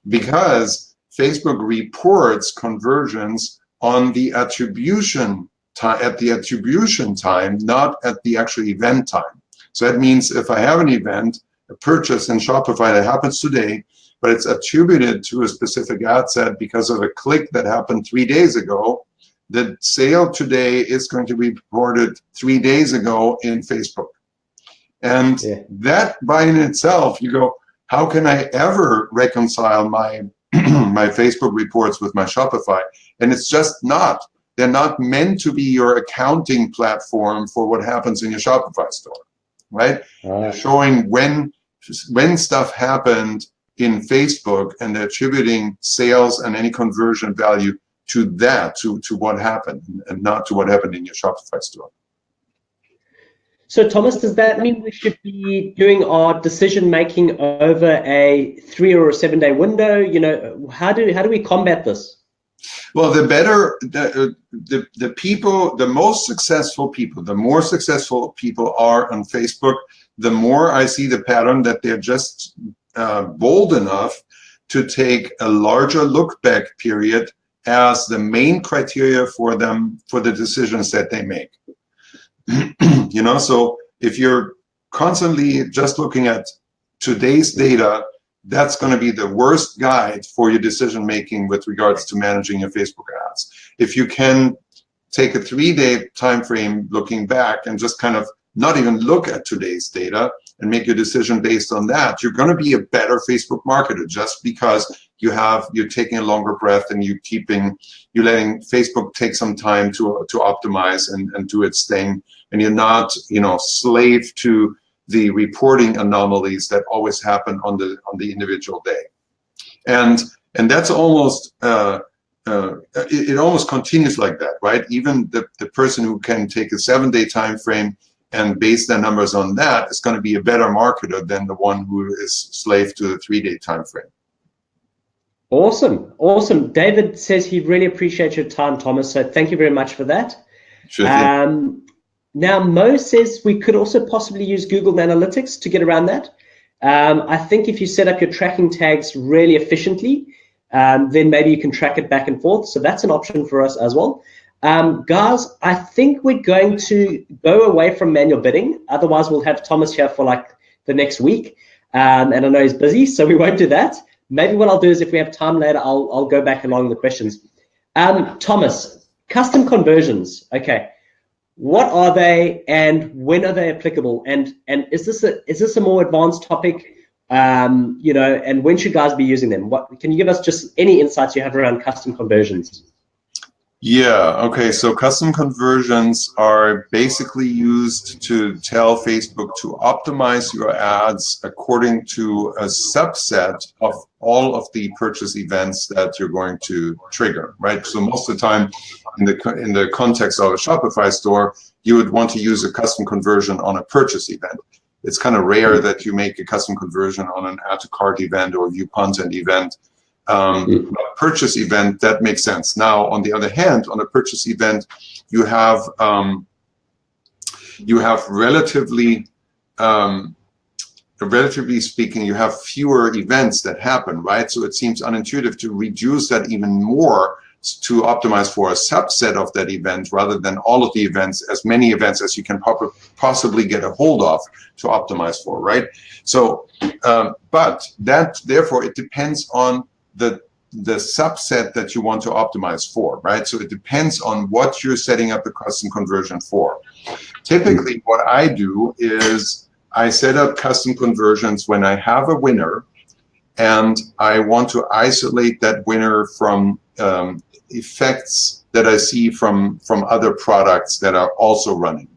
Speaker 2: Because Facebook reports conversions on the attribution time, at the attribution time, not at the actual event time. So that means if I have an event, a purchase in Shopify that happens today, but it's attributed to a specific ad set because of a click that happened 3 days ago, the sale today is going to be reported 3 days ago in Facebook. And that by in itself, you go, how can I ever reconcile my my Facebook reports with my Shopify? And it's just not. They're not meant to be your accounting platform for what happens in your Shopify store, right? They're showing when stuff happened in Facebook, and they're attributing sales and any conversion value to that, to what happened, and not to what happened in your Shopify store.
Speaker 1: So Thomas, does that mean we should be doing our decision making over a 3 or a 7 day window? How do we combat this?
Speaker 2: Well, the better the people, the most successful people, the more successful people are on Facebook, the more I see the pattern that they're just bold enough to take a larger look back period as the main criteria for them for the decisions that they make. So if you're constantly just looking at today's data, that's going to be the worst guide for your decision making with regards to managing your Facebook ads. If you can take a 3-day time frame looking back and just kind of not even look at today's data and make your decision based on that, you're going to be a better Facebook marketer, just because you're taking a longer breath and you're letting Facebook take some time to optimize and do its thing, and you're not slave to the reporting anomalies that always happen on the individual day. And And that's almost, it almost continues like that, right? Even the person who can take a 7-day time frame and base their numbers on that is going to be a better marketer than the one who is slave to the 3-day time frame.
Speaker 1: Awesome. Awesome. David says he really appreciates your time, Thomas. So thank you very much for that.
Speaker 2: Sure thing.
Speaker 1: Now, Mo says we could also possibly use Google Analytics to get around that. I think if you set up your tracking tags really efficiently, then maybe you can track it back and forth. So that's an option for us as well. Guys, I think we're going to go away from manual bidding. Otherwise, we'll have Thomas here for like the next week. And I know he's busy, so we won't do that. Maybe what I'll do is if we have time later, I'll go back along the questions. Thomas, custom conversions. Okay. What are they and when are they applicable? And is this a more advanced topic? You know, and when should guys be using them? What can you give us just any insights you have around custom conversions?
Speaker 2: Yeah, okay, so custom conversions are basically used to tell Facebook to optimize your ads according to a subset of all of the purchase events that you're going to trigger, right? So most of the time in the context of a Shopify store, you would want to use a custom conversion on a purchase event. It's kind of rare that you make a custom conversion on an add to cart event or view content event. A purchase event, that makes sense. Now, on the other hand, on a purchase event, you have relatively speaking, you have fewer events that happen, right? So it seems unintuitive to reduce that even more to optimize for a subset of that event rather than all of the events, as many events as you can possibly get a hold of to optimize for, right? So, but that, therefore, it depends on the subset that you want to optimize for, right? So it depends on what you're setting up a custom conversion for. Typically, what I do is I set up custom conversions when I have a winner and I want to isolate that winner from effects that I see from other products that are also running.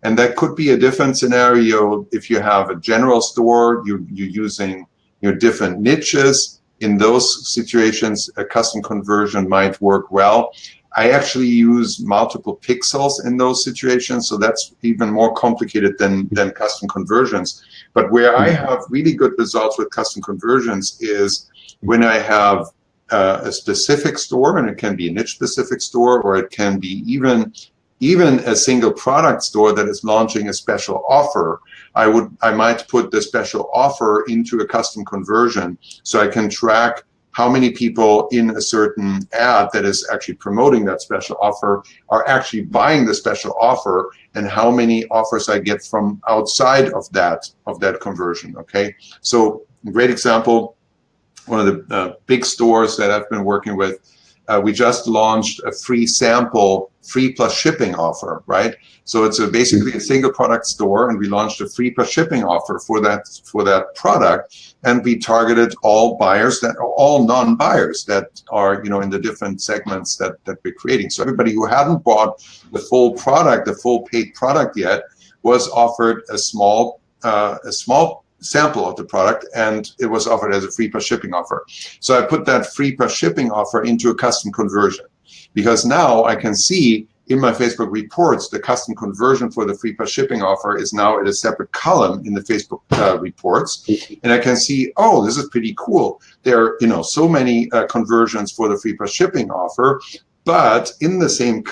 Speaker 2: And that could be a different scenario if you have a general store, you're using your different niches. In those situations, a custom conversion might work well. I actually use multiple pixels in those situations, so that's even more complicated than custom conversions. But where I have really good results with custom conversions is when I have a specific store, and it can be a niche-specific store, or it can be even a single product store that is launching a special offer. I might put the special offer into a custom conversion so I can track how many people in a certain ad that is actually promoting that special offer are actually buying the special offer, and how many offers I get from outside of that conversion. Okay, so a great example, one of the big stores that I've been working with, we just launched a free sample, free plus shipping offer, right? So it's basically a single product store, and we launched a free plus shipping offer for that product, and we targeted all buyers all non-buyers that are in the different segments that we're creating. So everybody who hadn't bought the full product, the full paid product yet, was offered a small sample of the product, and it was offered as a free plus shipping offer. So I put that free plus shipping offer into a custom conversion, because now I can see in my Facebook reports the custom conversion for the free plus shipping offer is now in a separate column in the Facebook reports, and I can see, oh, this is pretty cool. There are so many conversions for the free plus shipping offer, but in the same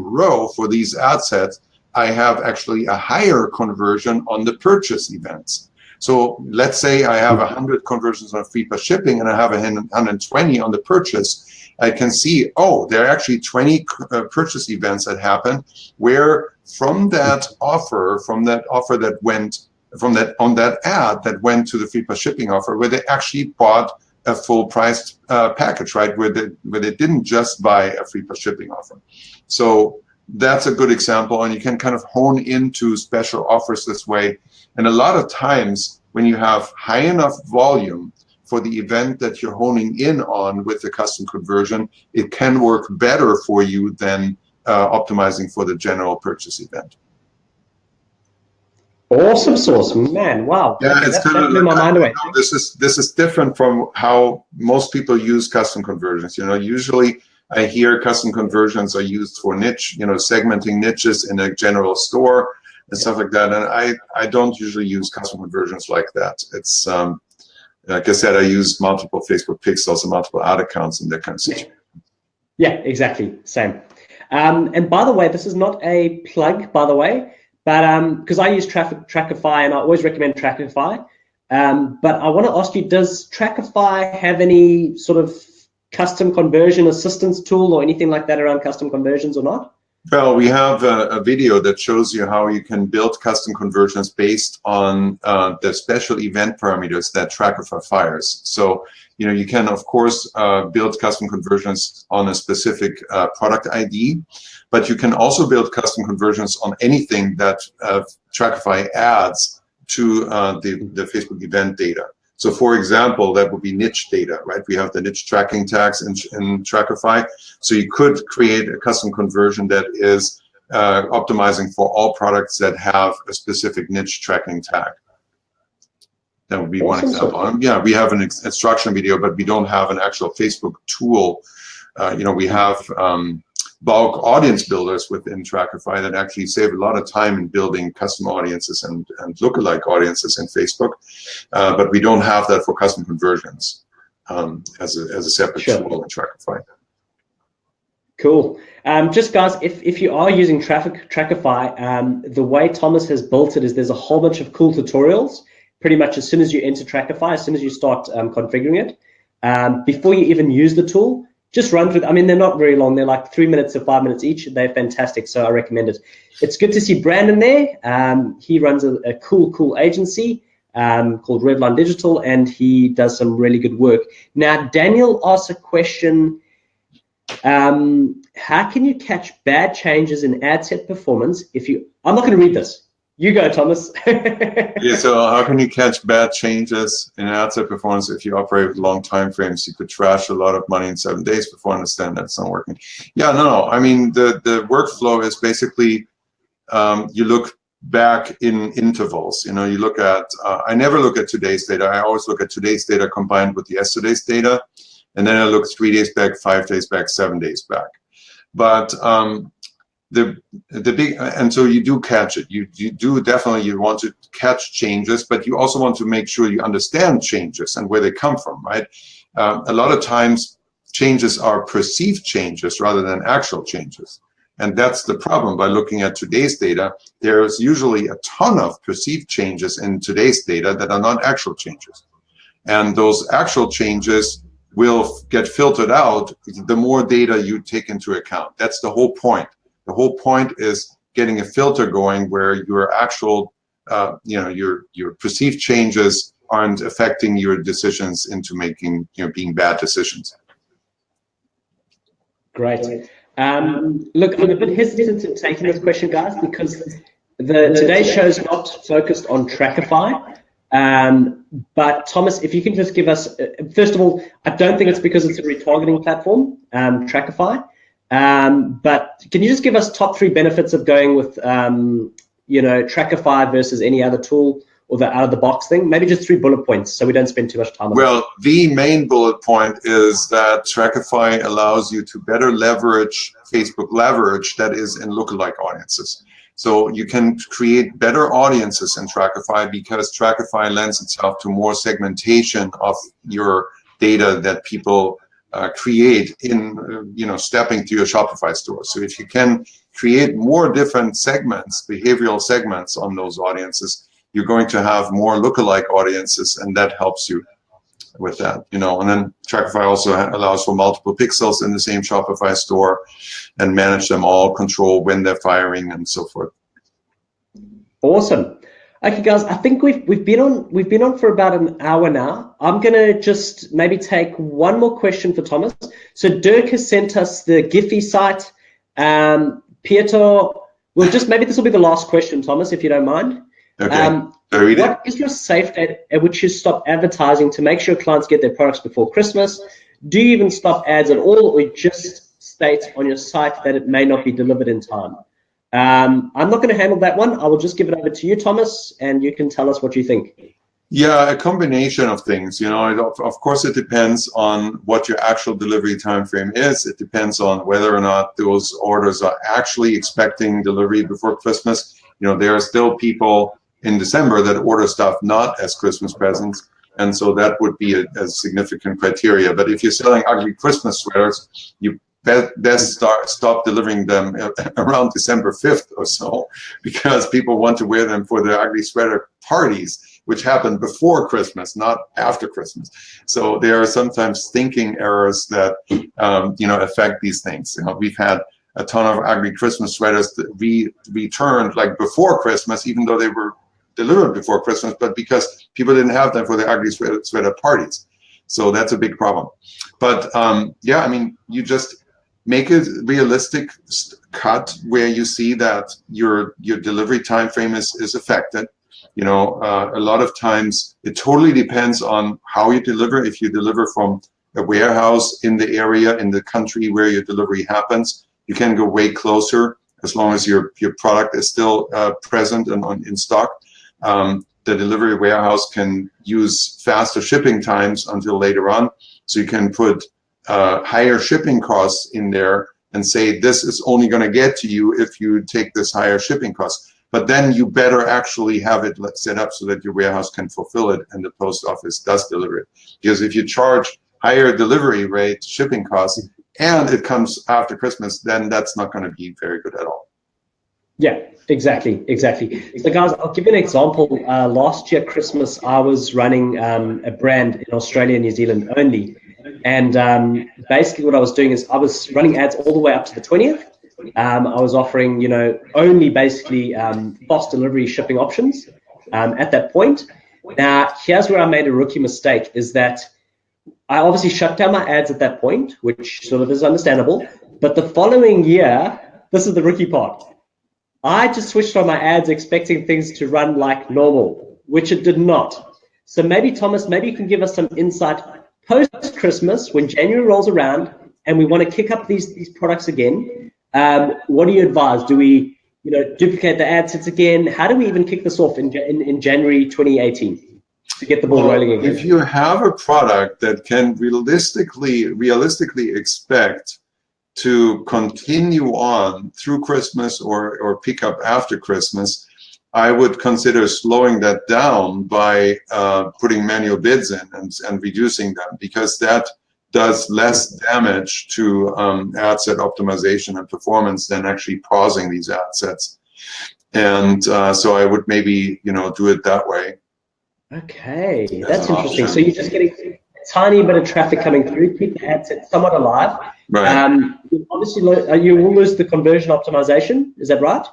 Speaker 2: row for these ad sets, I have actually a higher conversion on the purchase events. So let's say I have 100 conversions on free plus shipping and I have 120 on the purchase. I can see, oh, there are actually 20 purchase events that happen where on that ad that went to the free plus shipping offer, where they actually bought a full priced package, right? Where they didn't just buy a free plus shipping offer. So that's a good example, and you can kind of hone into special offers this way. And a lot of times when you have high enough volume for the event that you're honing in on with the custom conversion, it can work better for you than optimizing for the general purchase event.
Speaker 1: Awesome source, man. Wow.
Speaker 2: Yeah,
Speaker 1: Okay,
Speaker 2: it's
Speaker 1: that
Speaker 2: kind of
Speaker 1: blew my mind away.
Speaker 2: this is different from how most people use custom conversions. Usually I hear custom conversions are used for niche, segmenting niches in a general store and stuff like that. And I don't usually use custom conversions like that. It's like I said, I use multiple Facebook pixels and multiple ad accounts in that kind of situation.
Speaker 1: Yeah, exactly. Same. And by the way, this is not a plug, by the way, but because I use Trackify and I always recommend Trackify. But I want to ask you, does Trackify have any sort of custom conversion assistance tool or anything like that around custom conversions or not?
Speaker 2: Well, we have a video that shows you how you can build custom conversions based on the special event parameters that Trackify fires. So, you can, of course, build custom conversions on a specific product ID, but you can also build custom conversions on anything that Trackify adds to the Facebook event data. So, for example, that would be niche data, right? We have the niche tracking tags in Trackify. So you could create a custom conversion that is optimizing for all products that have a specific niche tracking tag. That would be one example. Yeah, we have an instruction video, but we don't have an actual Facebook tool. We have bulk audience builders within Trackify that actually save a lot of time in building custom audiences and lookalike audiences in Facebook, but we don't have that for custom conversions as a separate tool in Trackify.
Speaker 1: Cool. Just guys, if you are using Trackify, the way Thomas has built it is there's a whole bunch of cool tutorials. Pretty much as soon as you enter Trackify, as soon as you start configuring it, before you even use the tool, just run through. I mean, they're not very long. They're like 3 minutes to 5 minutes each. They're fantastic, so I recommend it. It's good to see Brandon there. He runs a cool agency called Redline Digital, and he does some really good work. Now, Daniel asked a question. How can you catch bad changes in ad set performance if you... I'm not going to read this. You go, Thomas.
Speaker 2: Yeah, so how can you catch bad changes in ad set performance if you operate with long time frames? You could trash a lot of money in 7 days before I understand that's not working. Yeah, no. I mean, the workflow is basically you look back in intervals. You look at, I never look at today's data. I always look at today's data combined with yesterday's data. And then I look 3 days back, 5 days back, 7 days back. But the big, and so you do catch it. You do definitely, you want to catch changes, but you also want to make sure you understand changes and where they come from, right? A lot of times changes are perceived changes rather than actual changes. And that's the problem. By looking at today's data, there's usually a ton of perceived changes in today's data that are not actual changes. And those actual changes will get filtered out the more data you take into account. That's the whole point. The whole point is getting a filter going where your actual, your perceived changes aren't affecting your decisions into making, being bad decisions.
Speaker 1: Great. Look, I'm a bit hesitant in taking this question, guys, because today's show is not focused on Trackify. But Thomas, if you can just give us, first of all, I don't think it's because it's a retargeting platform, Trackify. But can you just give us top 3 benefits of going with, Trackify versus any other tool or the out-of-the-box thing? Maybe just 3 bullet points so we don't spend too much time on it.
Speaker 2: Well, the main bullet point is that Trackify allows you to better leverage Facebook leverage that is in lookalike audiences. So you can create better audiences in Trackify because Trackify lends itself to more segmentation of your data that people create in, stepping to your Shopify store. So if you can create more different segments, behavioral segments on those audiences, you're going to have more lookalike audiences, and that helps you with that, And then Trackify also allows for multiple pixels in the same Shopify store and manage them all, control when they're firing, and so forth.
Speaker 1: Awesome. Okay, guys, I think we've been on for about an hour now. I'm gonna just maybe take one more question for Thomas. So Dirk has sent us the Giphy site. Pietro, maybe this will be the last question, Thomas, if you don't mind.
Speaker 2: Okay.
Speaker 1: What is your safe date at which you stop advertising to make sure clients get their products before Christmas? Do you even stop ads at all, or just state on your site that it may not be delivered in time? I'm not going to handle that one. I will just give it over to you, Thomas, and you can tell us what you think.
Speaker 2: Yeah, a combination of things. You know, of course, it depends on what your actual delivery time frame is. It depends on whether or not those orders are actually expecting delivery before Christmas. You know, there are still people in December that order stuff not as Christmas presents, and so that would be a significant criteria. But if you're selling ugly Christmas sweaters, you best stop delivering them around December 5th or so, because people want to wear them for their ugly sweater parties, which happen before Christmas, not after Christmas. So there are sometimes thinking errors that you know, affect these things. You know, we've had a ton of ugly Christmas sweaters that we returned like before Christmas, even though they were delivered before Christmas, but because people didn't have them for their ugly sweater parties. So that's a big problem. But yeah, I mean, you just make a realistic cut where you see that your delivery time frame is affected. You know, a lot of times it totally depends on how you deliver. If you deliver from a warehouse in the area, in the country where your delivery happens, you can go way closer as long as your product is still present and in stock. The delivery warehouse can use faster shipping times until later on. So you can put higher shipping costs in there and say, this is only going to get to you if you take this higher shipping cost. But then you better actually have it set up so that your warehouse can fulfill it and the post office does deliver it. Because if you charge higher delivery rate shipping costs and it comes after Christmas, then that's not going to be very good at all.
Speaker 1: Yeah, exactly. So guys, I'll give you an example. Last year, Christmas, I was running a brand in Australia and New Zealand only. And basically what I was doing is I was running ads all the way up to the 20th. I was offering, you know, only basically fast delivery shipping options at that point. Now, here's where I made a rookie mistake, is that I obviously shut down my ads at that point, which sort of is understandable. But the following year, this is the rookie part, I just switched on my ads expecting things to run like normal, which it did not. So maybe, Thomas, maybe you can give us some insight post-Christmas when January rolls around and we want to kick up these products again. What do you advise? Do we, you know, duplicate the ad sets again? How do we even kick this off in January 2018 to get the ball rolling again?
Speaker 2: If you have a product that can realistically expect to continue on through Christmas or pick up after Christmas, I would consider slowing that down by putting manual bids in and reducing them, because that does less damage to ad set optimization and performance than actually pausing these ad sets. And so I would maybe, you know, do it that way.
Speaker 1: Okay, that's interesting. So you're just getting a tiny bit of traffic coming through, keep the ad set somewhat alive.
Speaker 2: Right.
Speaker 1: Obviously, you will lose the conversion optimization. Is that right?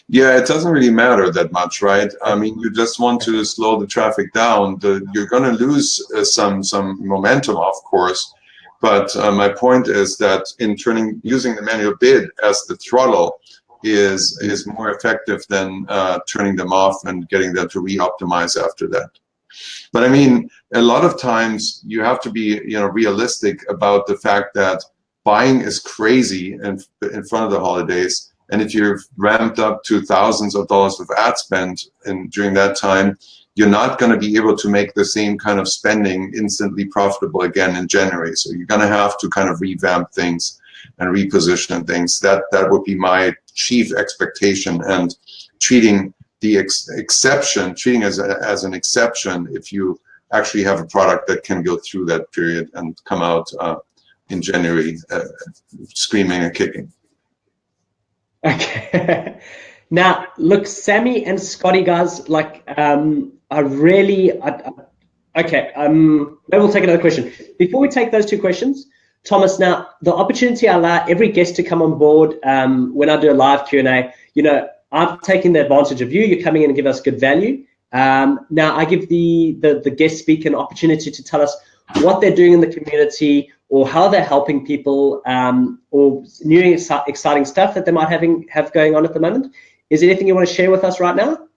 Speaker 2: Yeah, it doesn't really matter that much, right? I mean, you just want to slow the traffic down. You're going to lose some momentum, of course. But my point is that using the manual bid as the throttle is more effective than turning them off and getting them to re-optimize after that. But I mean, a lot of times you have to be, you know, realistic about the fact that buying is crazy in front of the holidays. And if you've ramped up to thousands of dollars of ad spend during that time, you're not going to be able to make the same kind of spending instantly profitable again in January. So you're going to have to kind of revamp things and reposition things. That would be my chief expectation, and treating the exception as an exception if you actually have a product that can go through that period and come out in January screaming and kicking.
Speaker 1: Okay. Now, look, Sammy and Scotty, guys, like, I really, okay, maybe we'll take another question. Before we take those two questions, Thomas, now, the opportunity I allow every guest to come on board when I do a live Q&A, you know, I'm taking the advantage of you. You're coming in and give us good value. Now, I give the guest speaker an opportunity to tell us what they're doing in the community, or how they're helping people, or new exciting stuff that they might have going on at the moment. Is there anything you want to share with us right now?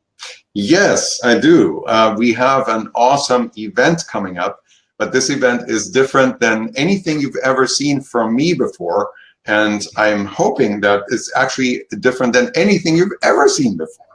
Speaker 2: Yes, I do. We have an awesome event coming up, but this event is different than anything you've ever seen from me before. And I'm hoping that it's actually different than anything you've ever seen before,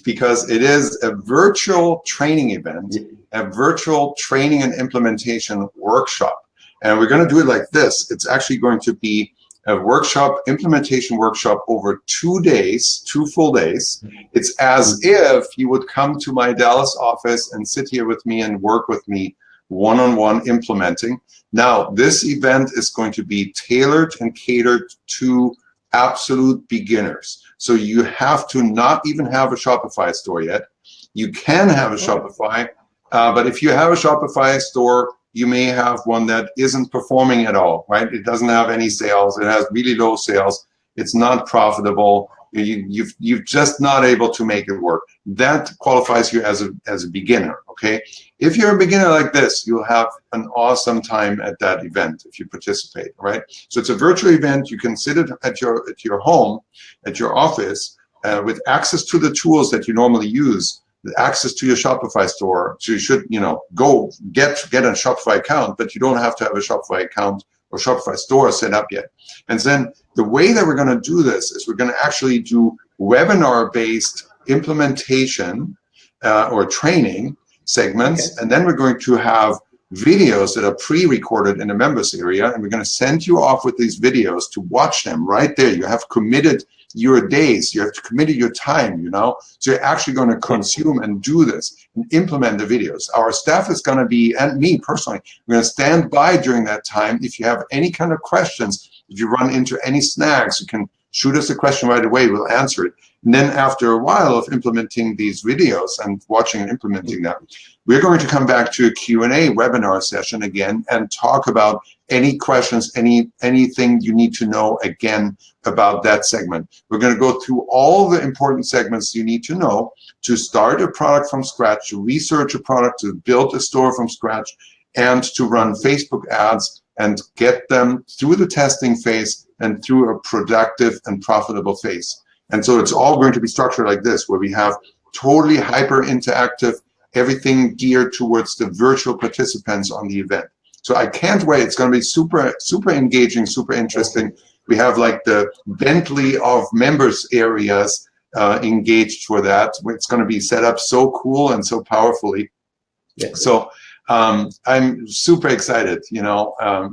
Speaker 2: because it is a virtual training event, a virtual training and implementation workshop. And we're going to do it like this. It's actually going to be a workshop, implementation workshop over 2 days, 2 full days. It's as if you would come to my Dallas office and sit here with me and work with me one-on-one implementing. Now, this event is going to be tailored and catered to absolute beginners. So you have to not even have a Shopify store yet. You can have a Shopify, but if you have a Shopify store, you may have one that isn't performing at all, right? It doesn't have any sales. It has really low sales. It's not profitable. You're just not able to make it work. That qualifies you as a beginner, okay? If you're a beginner like this, you'll have an awesome time at that event if you participate, right? So it's a virtual event. You can sit at your home, at your office, with access to the tools that you normally use, access to your Shopify store. So you should, go get a Shopify account, but you don't have to have a Shopify account or Shopify store set up yet. And then the way that we're going to do this is we're going to actually do webinar-based implementation or training segments, and then we're going to have videos that are pre-recorded in the members area, and we're going to send you off with these videos to watch them right there. You have committed your days, you have committed your time, so you're actually going to consume and do this and implement the videos. Our staff is going to be, and me personally, we're going to stand by during that time. If you have any kind of questions, if you run into any snags, you can shoot us a question right away, we'll answer it. And then after a while of implementing these videos and watching and implementing them, we're going to come back to a Q&A webinar session again and talk about any questions, anything you need to know again about that segment. We're going to go through all the important segments you need to know to start a product from scratch, to research a product, to build a store from scratch, and to run Facebook ads and get them through the testing phase and through a productive and profitable phase. And so it's all going to be structured like this, where we have totally hyper interactive, everything geared towards the virtual participants on the event. So I can't wait. It's going to be super, super engaging, super interesting. We have like the Bentley of members areas engaged for that. It's going to be set up so cool and so powerfully. Yeah. So I'm super excited,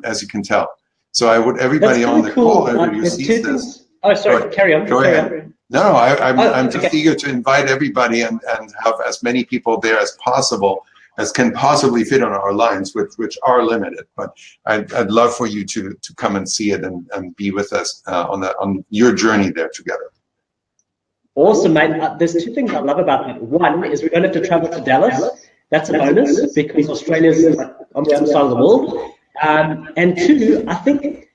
Speaker 2: as you can tell. So I would, everybody on the call, who sees this.
Speaker 1: Oh, sorry, carry on.
Speaker 2: Go ahead. No, I'm just eager to invite everybody and have as many people there as possible, as can possibly fit on our lines, which are limited. But I'd love for you to come and see it and be with us on your journey there together.
Speaker 1: Awesome, mate. There's 2 things I love about that. One is we don't have to travel to Dallas. That's a bonus because Australia's on the other side of the world. And 2, I think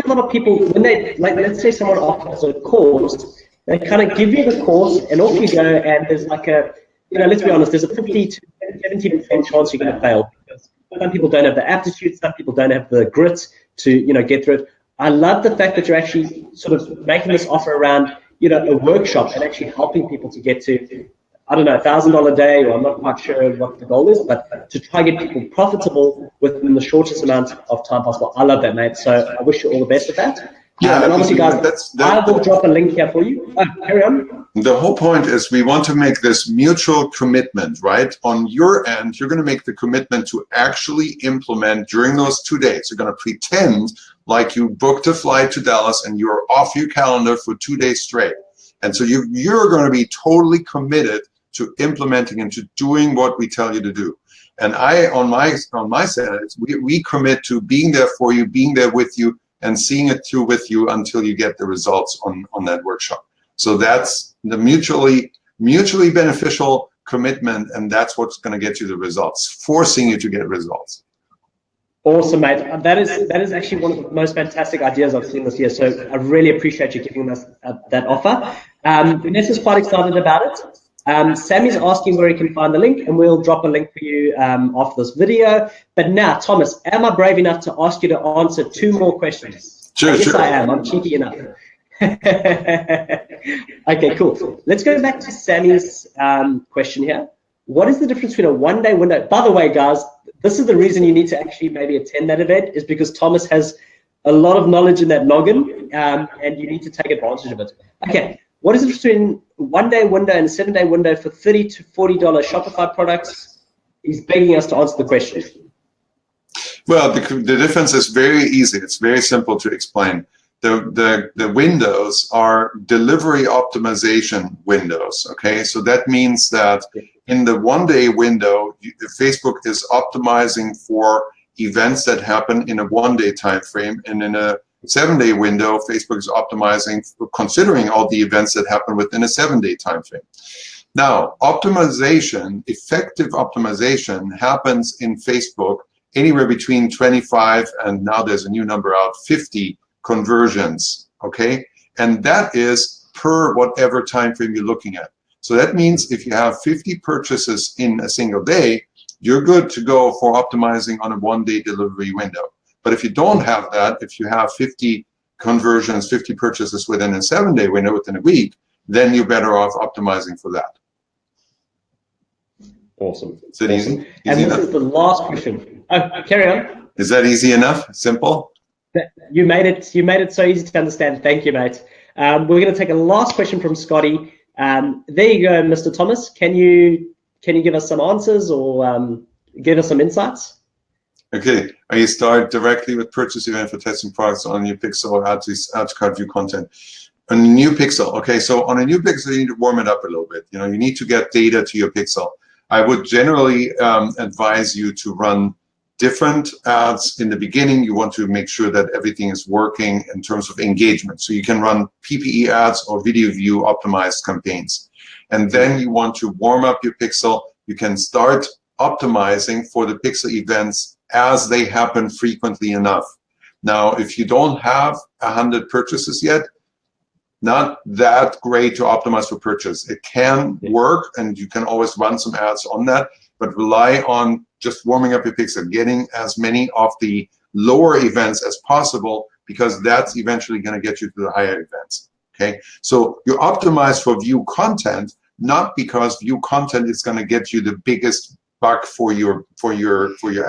Speaker 1: a lot of people, when they, let's say someone offers a course, they kind of give you the course and off you go, and there's like a, let's be honest, there's a 50 to 70% chance you're going to fail because some people don't have the aptitude, some people don't have the grit to, get through it. I love the fact that you're actually sort of making this offer around, a workshop and actually helping people to get to, I don't know, $1,000 a day, or I'm not quite sure what the goal is, but to try and get people profitable within the shortest amount of time possible. I love that, mate. So I wish you all the best with that.
Speaker 2: Yeah,
Speaker 1: and obviously, guys, I will drop a link here for you. Carry on.
Speaker 2: The whole point is we want to make this mutual commitment, right? On your end, you're going to make the commitment to actually implement during those 2 days. You're going to pretend like you booked a flight to Dallas and you're off your calendar for 2 days straight. And so you're going to be totally committed to implementing and to doing what we tell you to do. And on my side, we commit to being there for you, being there with you, and seeing it through with you until you get the results on that workshop. So that's the mutually beneficial commitment, and that's what's going to get you the results, forcing you to get results.
Speaker 1: Awesome, mate. That is actually one of the most fantastic ideas I've seen this year. So I really appreciate you giving us that offer. Vanessa's quite excited about it. Sammy's asking where he can find the link, and we'll drop a link for you after this video. But now, Thomas, am I brave enough to ask you to answer 2 more questions?
Speaker 2: Sure,
Speaker 1: yes,
Speaker 2: sure.
Speaker 1: I am. I'm cheeky enough. Okay, cool. Let's go back to Sammy's question here. What is the difference between a one-day window? By the way, guys, this is the reason you need to actually maybe attend that event, is because Thomas has a lot of knowledge in that noggin, and you need to take advantage of it. Okay, what is it between 1 day window and 7 day window for $30 to $40 Shopify products? He's begging us to answer the question.
Speaker 2: Well, the difference is very easy. It's very simple to explain. The windows are delivery optimization windows, okay? So that means that in the 1 day window, Facebook is optimizing for events that happen in a 1 day time frame, and in a 7 day window, Facebook is optimizing for considering all the events that happen within a 7 day time frame. Now, optimization, effective optimization happens in Facebook anywhere between 25 and now there's a new number out, 50 conversions, okay? And that is per whatever time frame you're looking at. So that means if you have 50 purchases in a single day, you're good to go for optimizing on a 1 day delivery window. But if you don't have that, if you have 50 conversions, 50 purchases within a 7 day window, within a week, then you're better off optimizing for that.
Speaker 1: Awesome.
Speaker 2: Is it easy? Easy
Speaker 1: and this
Speaker 2: enough?
Speaker 1: is the last question. Oh, carry on.
Speaker 2: Is that easy enough? Simple?
Speaker 1: You made it so easy to understand. Thank you, mate. We're going to take a last question from Scotty. There you go, Mr. Thomas. Can you give us some answers or give us some insights?
Speaker 2: Okay. You start directly with purchase event for testing products on your Pixel, add to cart, view content. On a new Pixel. Okay, so on a new Pixel, you need to warm it up a little bit. You know, you need to get data to your Pixel. I would generally advise you to run different ads in the beginning. You want to make sure that everything is working in terms of engagement. So you can run PPE ads or video view optimized campaigns. And then you want to warm up your Pixel. You can start optimizing for the Pixel events as they happen frequently enough. Now, if you don't have 100 purchases yet, not that great to optimize for purchase. It can work, and you can always run some ads on that, but rely on just warming up your Pixel, getting as many of the lower events as possible, because that's eventually going to get you to the higher events. Okay, so you optimize for view content, not because view content is going to get you the biggest buck for your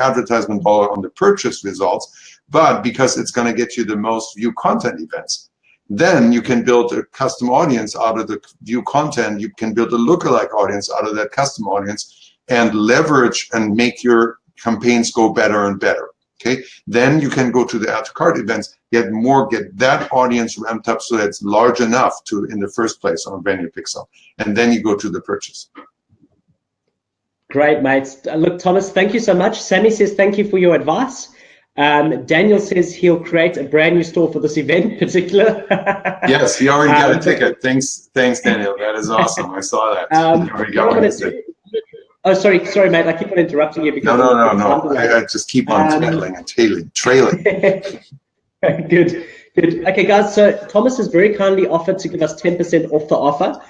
Speaker 2: advertisement dollar on the purchase results, but because it's going to get you the most view content events. Then you can build a custom audience out of the view content. You can build a lookalike audience out of that custom audience and leverage and make your campaigns go better and better. Okay, then you can go to the add to cart events, get that audience ramped up so that it's large enough to in the first place on brand new Pixel, and then you go to the purchase.
Speaker 1: Great, mates. Look, Thomas, thank you so much. Sammy says thank you for your advice. Daniel says he'll create a brand new store for this event in particular.
Speaker 2: Yes, he already got a ticket. Thanks, Daniel. That is awesome. I saw that. He already got one.
Speaker 1: Oh, sorry, mate. I keep on interrupting you because
Speaker 2: no. I just keep on trailing.
Speaker 1: Good. Okay, guys. So Thomas has very kindly offered to give us 10% off the offer.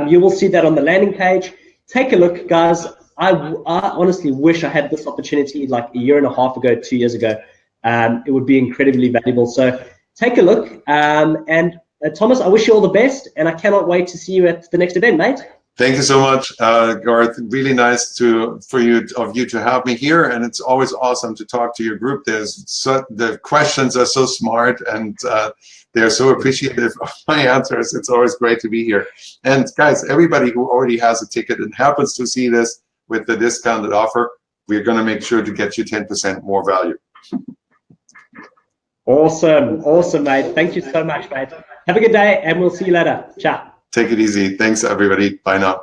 Speaker 1: You will see that on the landing page. Take a look, guys. I honestly wish I had this opportunity like a year and a half ago, 2 years ago. It would be incredibly valuable. So take a look. And Thomas, I wish you all the best, and I cannot wait to see you at the next event, mate.
Speaker 2: Thank you so much, Garth. Really nice for you to have me here, and it's always awesome to talk to your group. The questions are so smart, and they're so appreciative of my answers. It's always great to be here. And guys, everybody who already has a ticket and happens to see this with the discounted offer, we're going to make sure to get you 10% more value.
Speaker 1: Awesome, mate. Thank you so much, mate. Have a good day, and we'll see you later. Ciao.
Speaker 2: Take it easy. Thanks, everybody. Bye now.